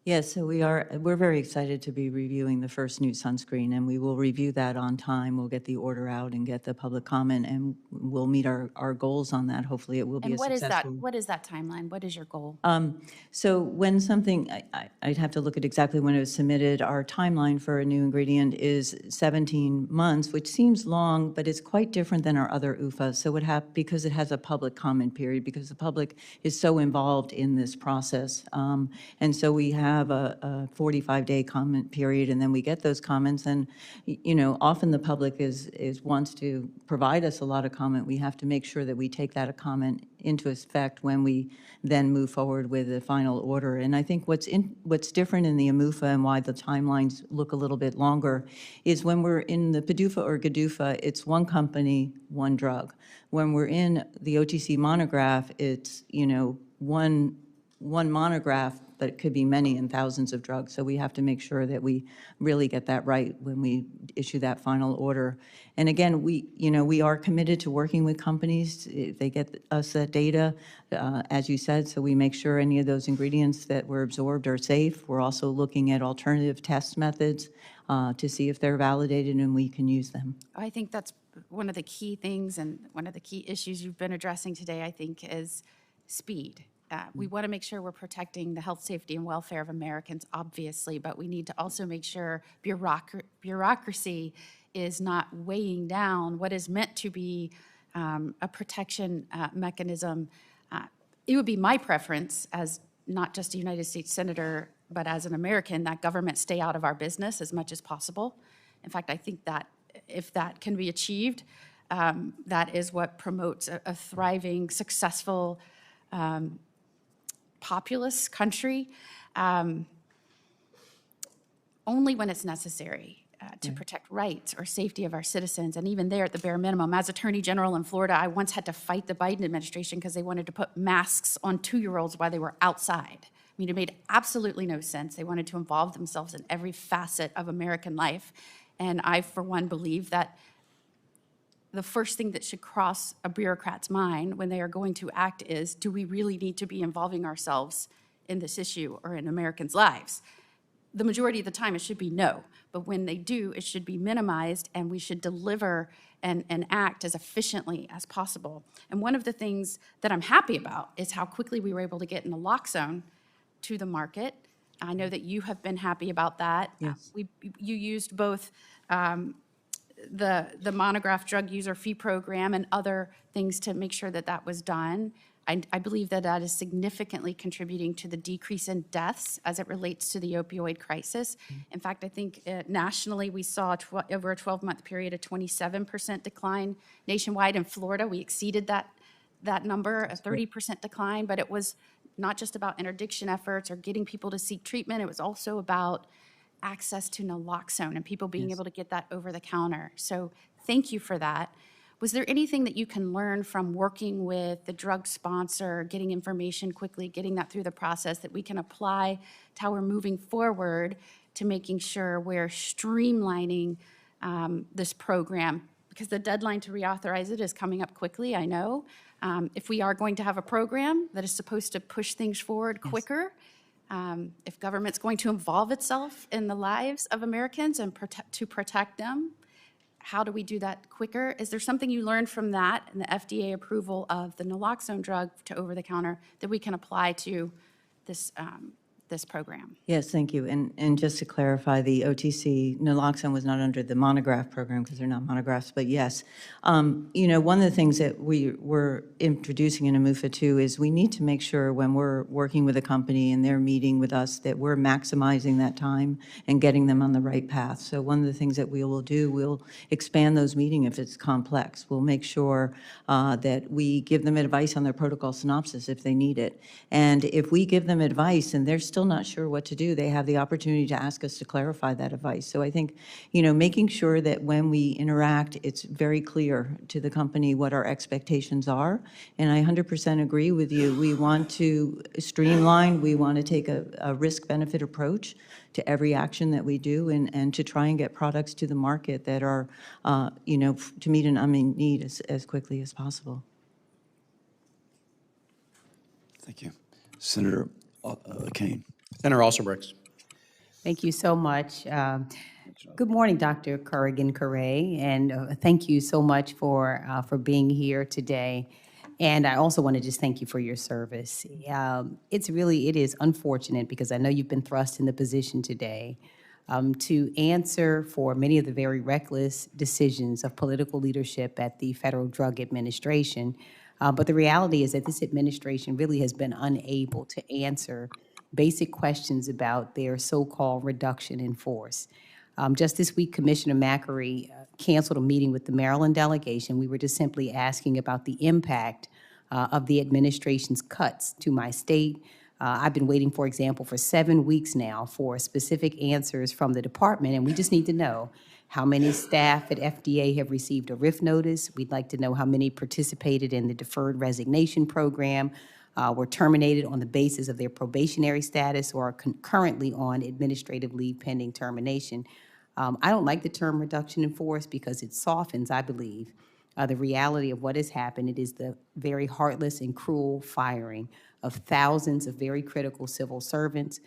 Yes, so we're very excited to be reviewing the first new sunscreen, and we will review that on time. We'll get the order out and get the public comment, and we'll meet our goals on that. Hopefully, it will be a And what is that, successful. what is that timeline? What is your goal? So when something, I'd have to look at exactly when it was submitted. Our timeline for a new ingredient is 17 months, which seems long, but it's quite different than our other UFAs. So because it has a public comment period, because the public is so involved in this process. And so we have a 45-day comment period, and then we get those comments. And, often the public wants to provide us a lot of comment. We have to make sure that we take that comment into effect when we then move forward with the final order. And I think what's different in the AMUFA and why the timelines look a little bit longer is when we're in the PDUFA or GDUFA, it's one company, one drug. When we're in the OTC monograph, it's, one monograph, but it could be many and thousands of drugs. So we have to make sure that we really get that right when we issue that final order. And again, we are committed to working with companies. If they get us that data, as you said, so we make sure any of those ingredients that were absorbed are safe. We're also looking at alternative test methods to see if they're validated and we can use them. I think that's one of the key things and one of the key issues you've been addressing today, I think, is speed. We want to make sure we're protecting the health, safety, and welfare of Americans, obviously, but we need to also make sure bureaucracy is not weighing down what is meant to be a protection mechanism. It would be my preference as not just a United States Senator, but as an American, that government stay out of our business as much as possible. In fact, I think that if that can be achieved, that is what promotes a thriving, successful, populous country, only when it's necessary to protect rights or safety of our citizens. And even there, at the bare minimum, as Attorney General in Florida, I once had to fight the Biden administration because they wanted to put masks on 2-year-olds while they were outside. I mean, it made absolutely no sense. They wanted to involve themselves in every facet of American life. And I, for one, believe that the first thing that should cross a bureaucrat's mind when they are going to act is, do we really need to be involving ourselves in this issue or in Americans' lives? The majority of the time, it should be no. But when they do, it should be minimized, and we should deliver and act as efficiently as possible. And one of the things that I'm happy about is how quickly we were able to get naloxone to the market. I know that you have been happy about that. Yes. You used both the Monograph drug user fee program and other things to make sure that that was done. I believe that that is significantly contributing to the decrease in deaths as it relates to the opioid crisis. In fact, I think nationally we saw over a 12-month period a 27% decline nationwide. In Florida, we exceeded that number, a 30% decline, but it was not just about interdiction efforts or getting people to seek treatment. It was also about access to naloxone and people being able to get that over the counter. So thank you for that. Was there anything that you can learn from working with the drug sponsor, getting information quickly, getting that through the process that we can apply to how we're moving forward to making sure we're streamlining this program? Because the deadline to reauthorize it is coming up quickly, I know. If we are going to have a program that is supposed to push things forward quicker, if government's going to involve itself in the lives of Americans and to protect them, how do we do that quicker? Is there something you learned from that and the FDA approval of the naloxone drug to over-the-counter that we can apply to this program? Yes, thank you. And just to clarify, the OTC naloxone was not under the Monograph program because they're not monographs, but yes. One of the things that we were introducing in AMUFA too is we need to make sure when we're working with a company and they're meeting with us that we're maximizing that time and getting them on the right path. So one of the things that we will do, we'll expand those meetings if it's complex. We'll make sure that we give them advice on their protocol synopsis if they need it. And if we give them advice and they're still not sure what to do, they have the opportunity to ask us to clarify that advice. So I think, making sure that when we interact, it's very clear to the company what our expectations are. And I 100% agree with you. We want to streamline. We want to take a risk-benefit approach to every action that we do and to try and get products to the market that are, to meet an unmet need as quickly as possible. Thank you. Senator Kane. Senator Alsobrooks. Thank you so much. Good morning, Dr. Corrigan-Curay, and thank you so much for being here today. And I also want to just thank you for your service. It is unfortunate because I know you've been thrust in the position today to answer for many of the very reckless decisions of political leadership at the Federal Drug Administration. But the reality is that this administration really has been unable to answer basic questions about their so-called reduction in force. Just this week, Commissioner McCreary canceled a meeting with the Maryland delegation. We were just simply asking about the impact of the administration's cuts to my state. I've been waiting, for example, for 7 weeks now for specific answers from the department, and we just need to know how many staff at FDA have received a RIF notice. We'd like to know how many participated in the deferred resignation program, were terminated on the basis of their probationary status, or are currently on administrative leave pending termination. I don't like the term reduction in force because it softens, I believe, the reality of what has happened. It is the very heartless and cruel firing of thousands of very critical civil servants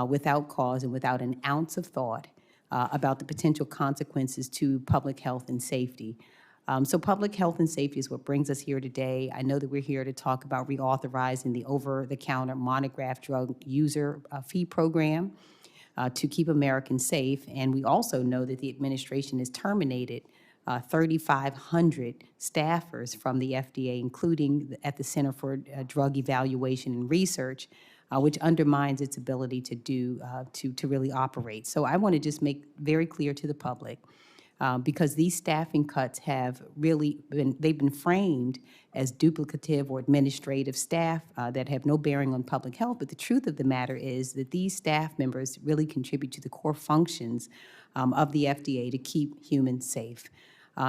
without cause and without an ounce of thought about the potential consequences to public health and safety. So public health and safety is what brings us here today. I know that we're here to talk about reauthorizing the over-the-counter Monograph drug user fee program to keep Americans safe. And we also know that the administration has terminated 3,500 staffers from the FDA, including at the Center for Drug Evaluation and Research, which undermines its ability to really operate. So I want to just make very clear to the public, because these staffing cuts have really been framed as duplicative or administrative staff that have no bearing on public health. But the truth of the matter is that these staff members really contribute to the core functions of the FDA to keep humans safe.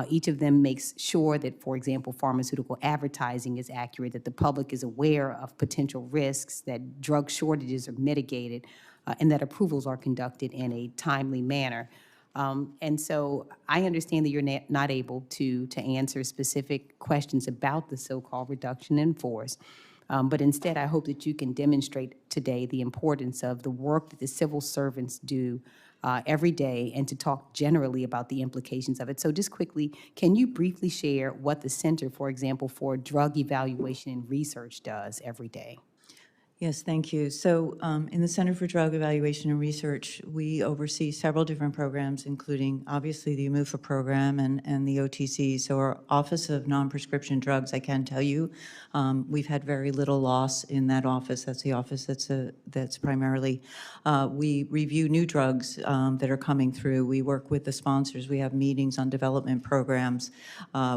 Each of them makes sure that, for example, pharmaceutical advertising is accurate, that the public is aware of potential risks, that drug shortages are mitigated, and that approvals are conducted in a timely manner. And so I understand that you're not able to answer specific questions about the so-called reduction in force, but instead I hope that you can demonstrate today the importance of the work that the civil servants do every day, and to talk generally about the implications of it. So just quickly, can you briefly share what the Center, for example, for Drug Evaluation and Research does every day? Yes, thank you. So in the Center for Drug Evaluation and Research, we oversee several different programs, including obviously the AMUFA program and the OTC. So our Office of Non-Prescription Drugs, I can tell you, we've had very little loss in that office. That's the office that's primarily, we review new drugs that are coming through. We work with the sponsors. We have meetings on development programs.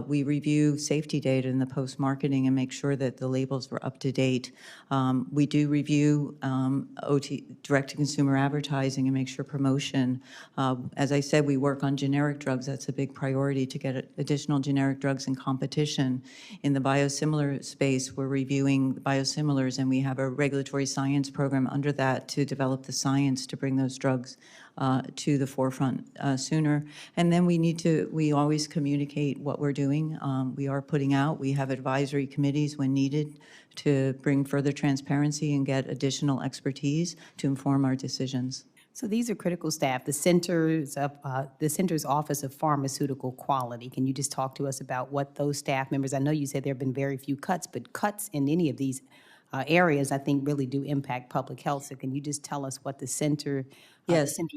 We review safety data in the post-marketing and make sure that the labels were up to date. We do review direct-to-consumer advertising and make sure promotion. As I said, we work on generic drugs. That's a big priority, to get additional generic drugs in competition. In the biosimilar space, we're reviewing biosimilars, and we have a regulatory science program under that to develop the science to bring those drugs to the forefront sooner. And then we always communicate what we're doing. We are putting out, we have advisory committees when needed to bring further transparency and get additional expertise to inform our decisions. So these are critical staff. The Center's Office of Pharmaceutical Quality. Can you just talk to us about what those staff members, I know you said there have been very few cuts, but cuts in any of these areas, I think, really do impact public health. So can you just tell us what the Center's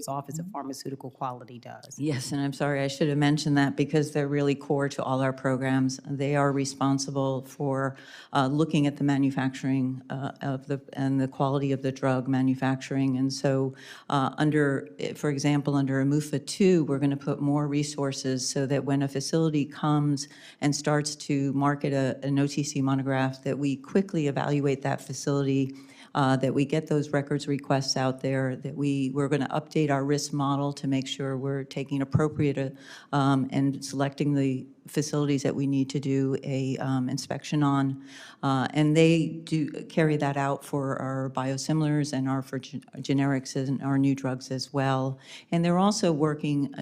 Office of Pharmaceutical Quality does? Yes, and I'm sorry, I should have mentioned that because they're really core to all our programs. They are responsible for looking at the manufacturing and the quality of the drug manufacturing. And so for example, under AMUFA 2, we're going to put more resources so that when a facility comes and starts to market an OTC monograph, that we quickly evaluate that facility, that we get those records requests out there, that we're going to update our risk model to make sure we're taking appropriate and selecting the facilities that we need to do a inspection on. And they do carry that out for our biosimilars and for generics and our new drugs as well. And they're also working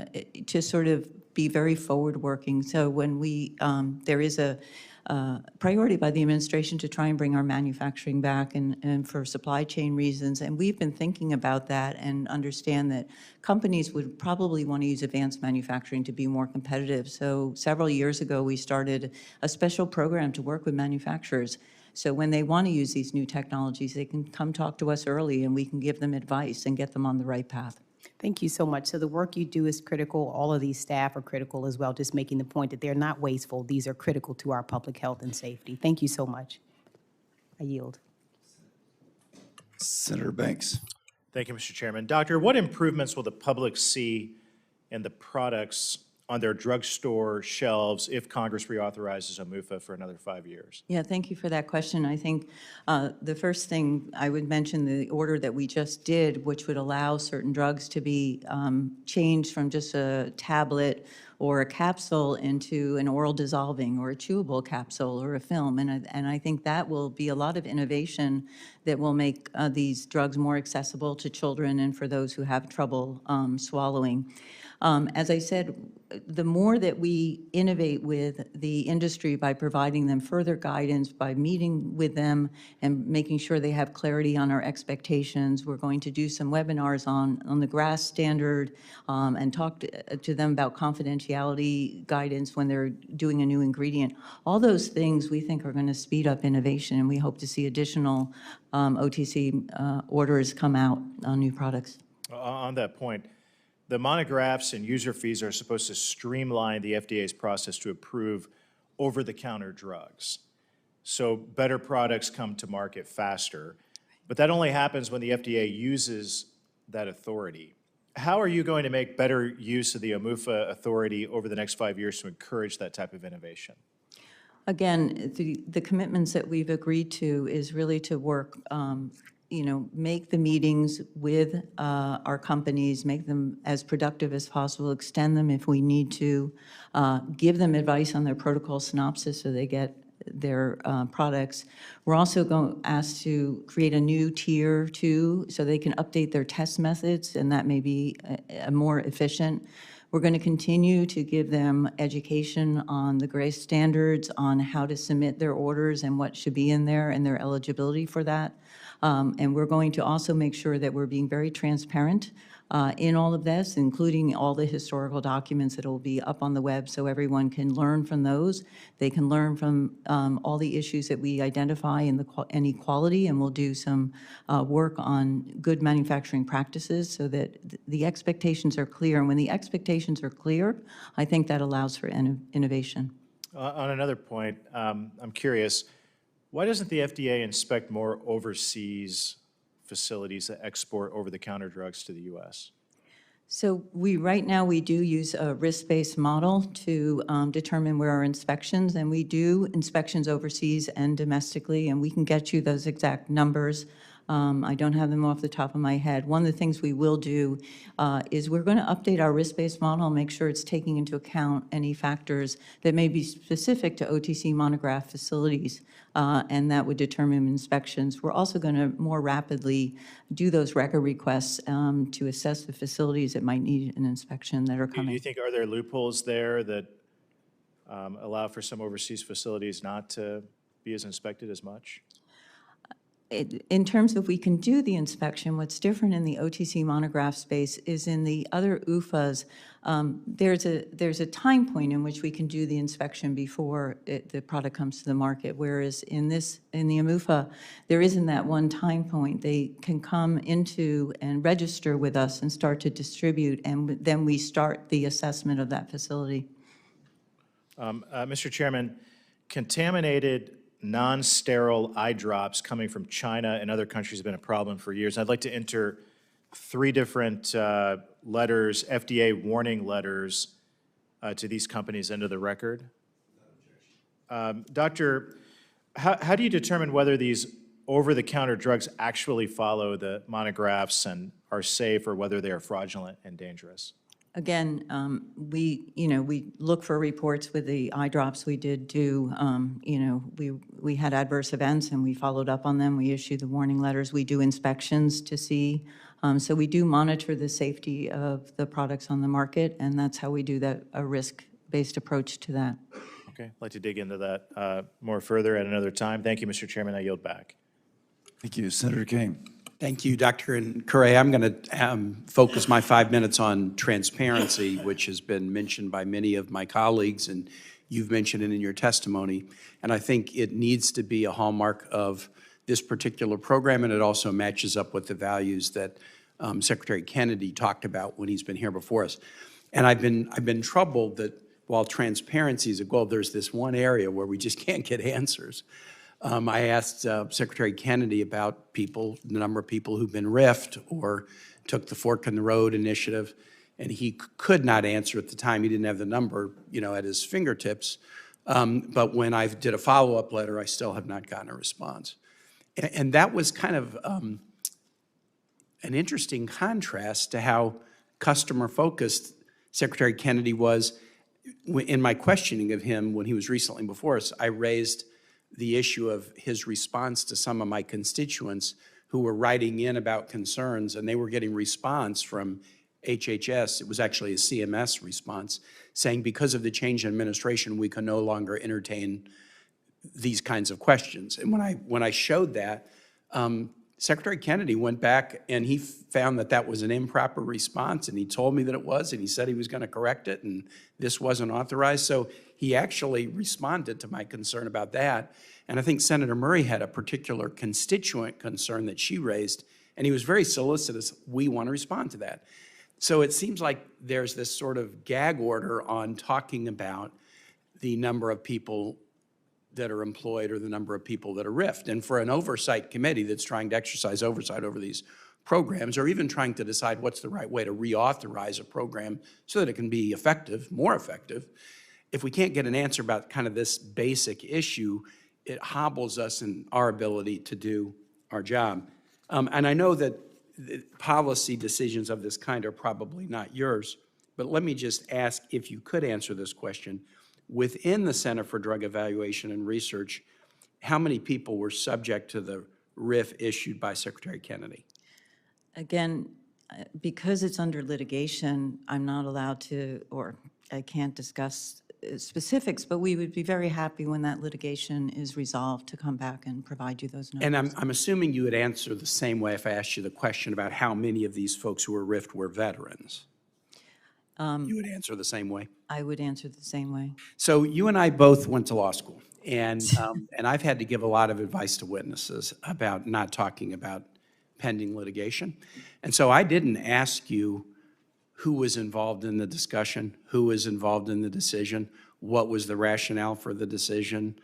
to sort of be very forward-working. So when there is priority by the administration to try and bring our manufacturing back and for supply chain reasons. And we've been thinking about that and understand that companies would probably want to use advanced manufacturing to be more competitive. So several years ago, we started a special program to work with manufacturers. So when they want to use these new technologies, they can come talk to us early and we can give them advice and get them on the right path. Thank you so much. So the work you do is critical. All of these staff are critical as well, just making the point that they're not wasteful. These are critical to our public health and safety. Thank you so much. I yield. Senator Banks. Thank you, Mr. Chairman. Doctor, what improvements will the public see in the products on their drugstore shelves if Congress reauthorizes OMUFA for another 5 years? Yeah, thank you for that question. I think the first thing I would mention, the order that we just did, which would allow certain drugs to be changed from just a tablet or a capsule into an oral dissolving or a chewable capsule or a film. And I think that will be a lot of innovation that will make these drugs more accessible to children and for those who have trouble swallowing. As I said, the more that we innovate with the industry by providing them further guidance, by meeting with them and making sure they have clarity on our expectations, we're going to do some webinars on the GRAS standard and talk to them about confidentiality guidance when they're doing a new ingredient. All those things we think are going to speed up innovation, and we hope to see additional OTC orders come out on new products. On that point, the monographs and user fees are supposed to streamline the FDA's process to approve over-the-counter drugs. So better products come to market faster. But that only happens when the FDA uses that authority. How are you going to make better use of the OMUFA authority over the next 5 years to encourage that type of innovation? Again, the commitments that we've agreed to is really to work make the meetings with our companies, make them as productive as possible, extend them if we need to, give them advice on their protocol synopsis so they get their products. We're also asked to create a new tier 2 so they can update their test methods, and that may be more efficient. We're going to continue to give them education on the GRACE standards, on how to submit their orders and what should be in there and their eligibility for that. And we're going to also make sure that we're being very transparent in all of this, including all the historical documents that will be up on the web so everyone can learn from those. They can learn from all the issues that we identify in the inequality, and we'll do some work on good manufacturing practices so that the expectations are clear. And when the expectations are clear, I think that allows for innovation. On another point, I'm curious, why doesn't the FDA inspect more overseas facilities that export over-the-counter drugs to the U.S.? So right now we do use a risk-based model to determine where our inspections, and we do inspections overseas and domestically, and we can get you those exact numbers. I don't have them off the top of my head. One of the things we will do is we're going to update our risk-based model and make sure it's taking into account any factors that may be specific to OTC monograph facilities, and that would determine inspections. We're also going to more rapidly do those record requests to assess the facilities that might need an inspection that are Do coming. you think, are there loopholes there that allow for some overseas facilities not to be as inspected as much? In terms of we can do the inspection, what's different in the OTC monograph space is in the other UFAs, there's a time point in which we can do the inspection before the product comes to the market, whereas in the OMUFA, there isn't that one time point. They can come into and register with us and start to distribute, and then we start the assessment of that facility. Mr. Chairman, contaminated non-sterile eye drops coming from China and other countries have been a problem for years. I'd like to enter 3 different letters, FDA warning letters, to these companies into the record. Doctor, how do you determine whether these over-the-counter drugs actually follow the monographs and are safe, or whether they are fraudulent and dangerous? Again, we look for reports with the eye drops. We did do, we had adverse events and we followed up on them. We issued the warning letters. We do inspections to see. So we do monitor the safety of the products on the market, and that's how we do that, a risk-based approach to that. Okay, I'd like to dig into that more further at another time. Thank you, Mr. Chairman. I yield back. Thank you. Senator Kane. Thank you, Dr. Curay. I'm going to focus my 5 minutes on transparency, which has been mentioned by many of my colleagues, and you've mentioned it in your testimony. And I think it needs to be a hallmark of this particular program, and it also matches up with the values that Secretary Kennedy talked about when he's been here before us. And I've been troubled that while transparency is a goal, there's this one area where we just can't get answers. I asked Secretary Kennedy about the number of people who've been RIF'd or took the Fork in the Road initiative, and he could not answer at the time. He didn't have the number, at his fingertips. But when I did a follow-up letter, I still have not gotten a response. And that was kind of an interesting contrast to how customer-focused Secretary Kennedy was. In my questioning of him when he was recently before us, I raised the issue of his response to some of my constituents who were writing in about concerns, and they were getting response from HHS. It was actually a CMS response saying because of the change in administration, we can no longer entertain these kinds of questions. And when I showed that, Secretary Kennedy went back and he found that that was an improper response, and he told me that it was, and he said he was going to correct it, and this wasn't authorized. So he actually responded to my concern about that. And I think Senator Murray had a particular constituent concern that she raised, and he was very solicitous. We want to respond to that. So it seems like there's this sort of gag order on talking about the number of people that are employed or the number of people that are RIF'd. And for an oversight committee that's trying to exercise oversight over these programs, or even trying to decide what's the right way to reauthorize a program so that it can be effective, more effective, if we can't get an answer about kind of this basic issue, it hobbles us in our ability to do our job. And I know that policy decisions of this kind are probably not yours, but let me just ask if you could answer this question. Within the Center for Drug Evaluation and Research, how many people were subject to the RIF issued by Secretary Kennedy? Again, because it's under litigation, I'm not allowed to, or I can't discuss specifics, but we would be very happy when that litigation is resolved to come back and provide you those numbers. And I'm assuming you would answer the same way if I asked you the question about how many of these folks who were RIF'd were veterans. You would answer the same way? I would answer the same way. So you and I both went to law school, and I've had to give a lot of advice to witnesses about not talking about pending litigation. And so I didn't ask you who was involved in the discussion, who was involved in the decision, what was the rationale for the decision,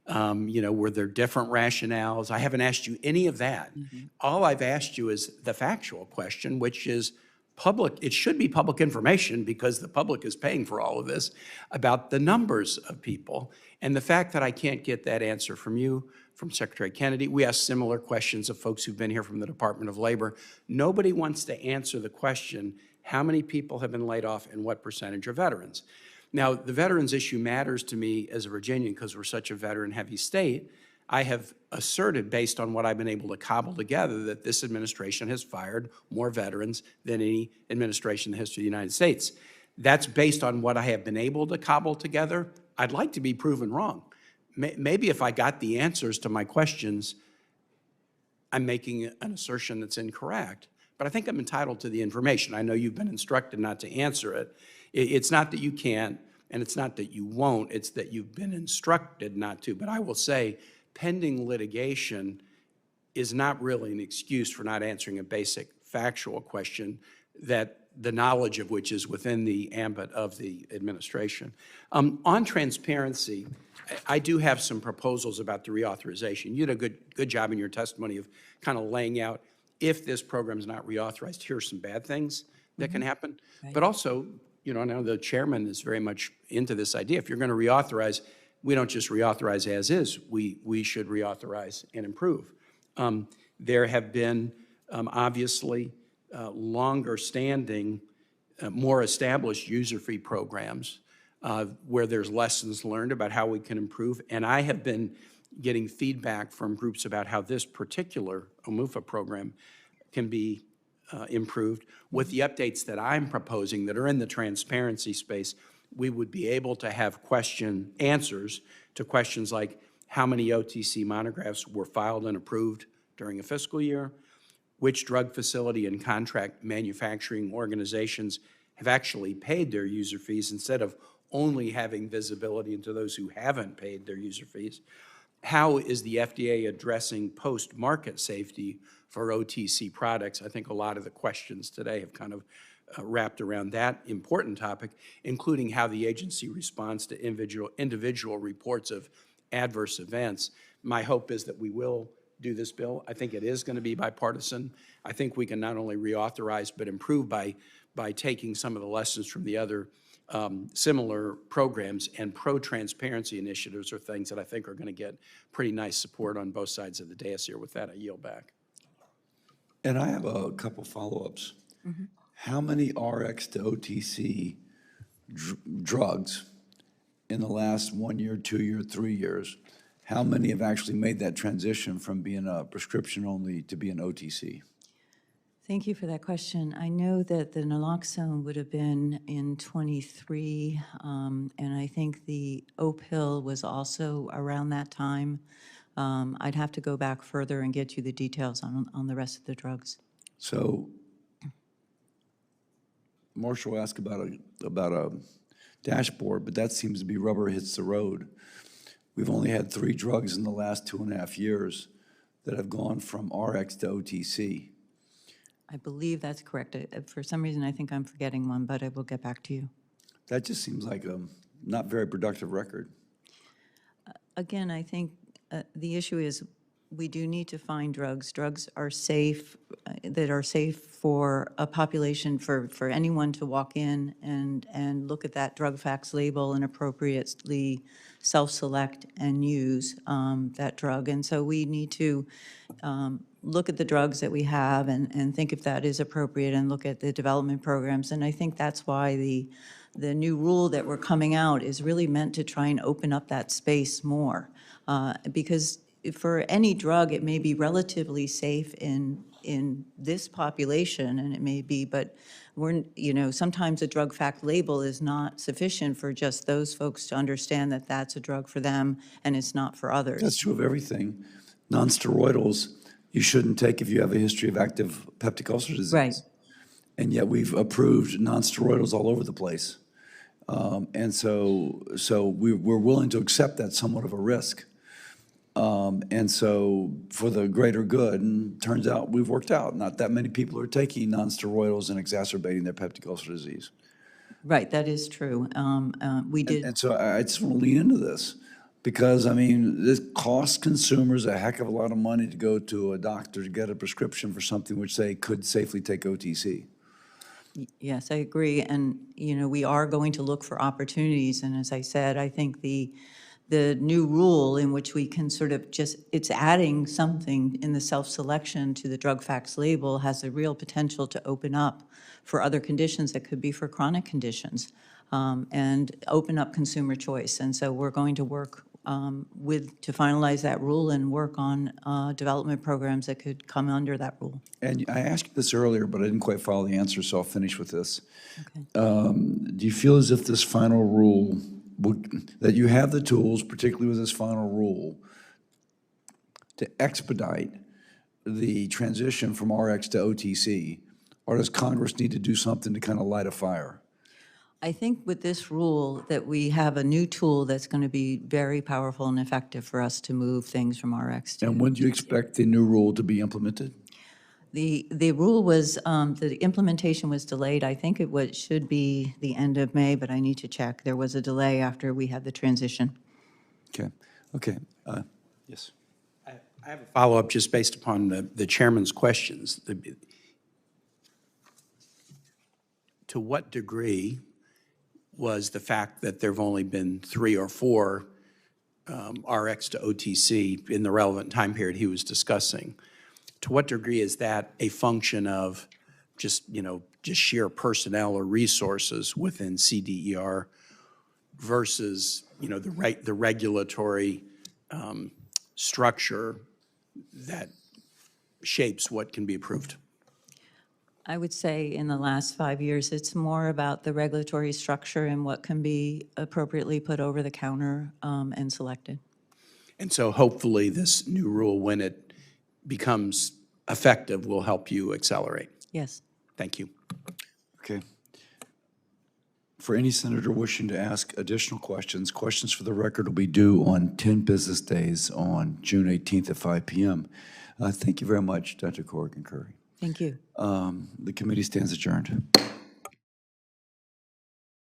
were there different rationales? I haven't asked you any of that. All I've asked you is the factual question, which is public. It should be public information because the public is paying for all of this, about the numbers of people. And the fact that I can't get that answer from you, from Secretary Kennedy. We asked similar questions of folks who've been here from the Department of Labor. Nobody wants to answer the question, how many people have been laid off and what percentage are veterans? Now, the veterans issue matters to me as a Virginian because we're such a veteran-heavy state. I have asserted, based on what I've been able to cobble together, that this administration has fired more veterans than any administration in the history of the United States. That's based on what I have been able to cobble together. I'd like to be proven wrong. Maybe if I got the answers to my questions, I'm making an assertion that's incorrect. But I think I'm entitled to the information. I know you've been instructed not to answer it. It's not that you can't, and it's not that you won't. It's that you've been instructed not to. But I will say, pending litigation is not really an excuse for not answering a basic factual question that the knowledge of which is within the ambit of the administration. On transparency, I do have some proposals about the reauthorization. You did a good job in your testimony of kind of laying out, if this program is not reauthorized, here are some bad things that can happen. Right. But also, I know the chairman is very much into this idea. If you're going to reauthorize, we don't just reauthorize as is. We should reauthorize and improve. There have been, obviously, longer-standing, more established user fee programs where there's lessons learned about how we can improve. And I have been getting feedback from groups about how this particular OMUFA program can be improved. With the updates that I'm proposing that are in the transparency space, we would be able to have answers to questions like how many OTC monographs were filed and approved during a fiscal year, which drug facility and contract manufacturing organizations have actually paid their user fees instead of only having visibility into those who haven't paid their user fees. How is the FDA addressing post-market safety for OTC products? I think a lot of the questions today have kind of wrapped around that important topic, including how the agency responds to individual reports of adverse events. My hope is that we will do this bill. I think it is going to be bipartisan. I think we can not only reauthorize but improve by taking some of the lessons from the other similar programs, and pro-transparency initiatives are things that I think are going to get pretty nice support on both sides of the dais here. With that, I yield back. And I have a couple follow-ups. How many RX to OTC drugs in the last 1 year, 2 year, 3 years, how many have actually made that transition from being a prescription only to being OTC? Thank you for that question. I know that the naloxone would have been in 23, and I think the O-pill was also around that time. I'd have to go back further and get you the details on the rest of the drugs. So Marshall asked about a dashboard, but that seems to be rubber hits the road. We've only had 3 drugs in the last 2.5 years that have gone from RX to OTC. I believe that's correct. For some reason, I think I'm forgetting one, but I will get back to you. That just seems like a not very productive record. Again, I think the issue is we do need to find drugs. Drugs are safe, that are safe for a population, for anyone to walk in and look at that drug facts label and appropriately self-select and use that drug. And so we need to look at the drugs that we have and think if that is appropriate and look at the development programs. And I think that's why the new rule that we're coming out is really meant to try and open up that space more. Because for any drug, it may be relatively safe in this population, and it may be, but sometimes a drug fact label is not sufficient for just those folks to understand that that's a drug for them and it's not for others. That's true of everything. Non-steroidals, you shouldn't take if you have a history of active peptic ulcer disease. Right. And yet we've approved non-steroidals all over the place. And so we're willing to accept that somewhat of a risk. And so for the greater good, and turns out we've worked out. Not that many people are taking non-steroidals and exacerbating their peptic ulcer disease. Right, that is true. We did. And so I just want to lean into this because, I mean, this costs consumers a heck of a lot of money to go to a doctor to get a prescription for something which they could safely take OTC. Yes, I agree. And, we are going to look for opportunities. And as I said, I think the new rule in which we can sort of it's adding something in the self-selection to the drug facts label has a real potential to open up for other conditions that could be for chronic conditions and open up consumer choice. And so we're going to work to finalize that rule and work on development programs that could come under that rule. And I asked you this earlier, but I didn't quite follow the answer, so I'll finish with this. Okay. Do you feel as if this final rule, that you have the tools, particularly with this final rule, to expedite the transition from RX to OTC, or does Congress need to do something to kind of light a fire? I think with this rule that we have a new tool that's going to be very powerful and effective for us to move things from RX to And when do you expect the new rule to be implemented? The rule was, the implementation was delayed. I think it should be the end of May, but I need to check. There was a delay after we had the transition. Okay. Yes. I have a follow-up just based upon the chairman's questions. To what degree was the fact that there have only been 3 or 4 RX to OTC in the relevant time period he was discussing? To what degree is that a function of just sheer personnel or resources within CDER versus, the regulatory structure that shapes what can be approved? I would say in the last 5 years, it's more about the regulatory structure and what can be appropriately put over the counter and selected. And so hopefully this new rule, when it becomes effective, will help you accelerate. Yes. Thank you. Okay. For any senator wishing to ask additional questions, questions for the record will be due on 10 business days on June 18th at 5 p.m. Thank you very much, Dr. Corrigan-Curay. Thank you. The committee stands adjourned.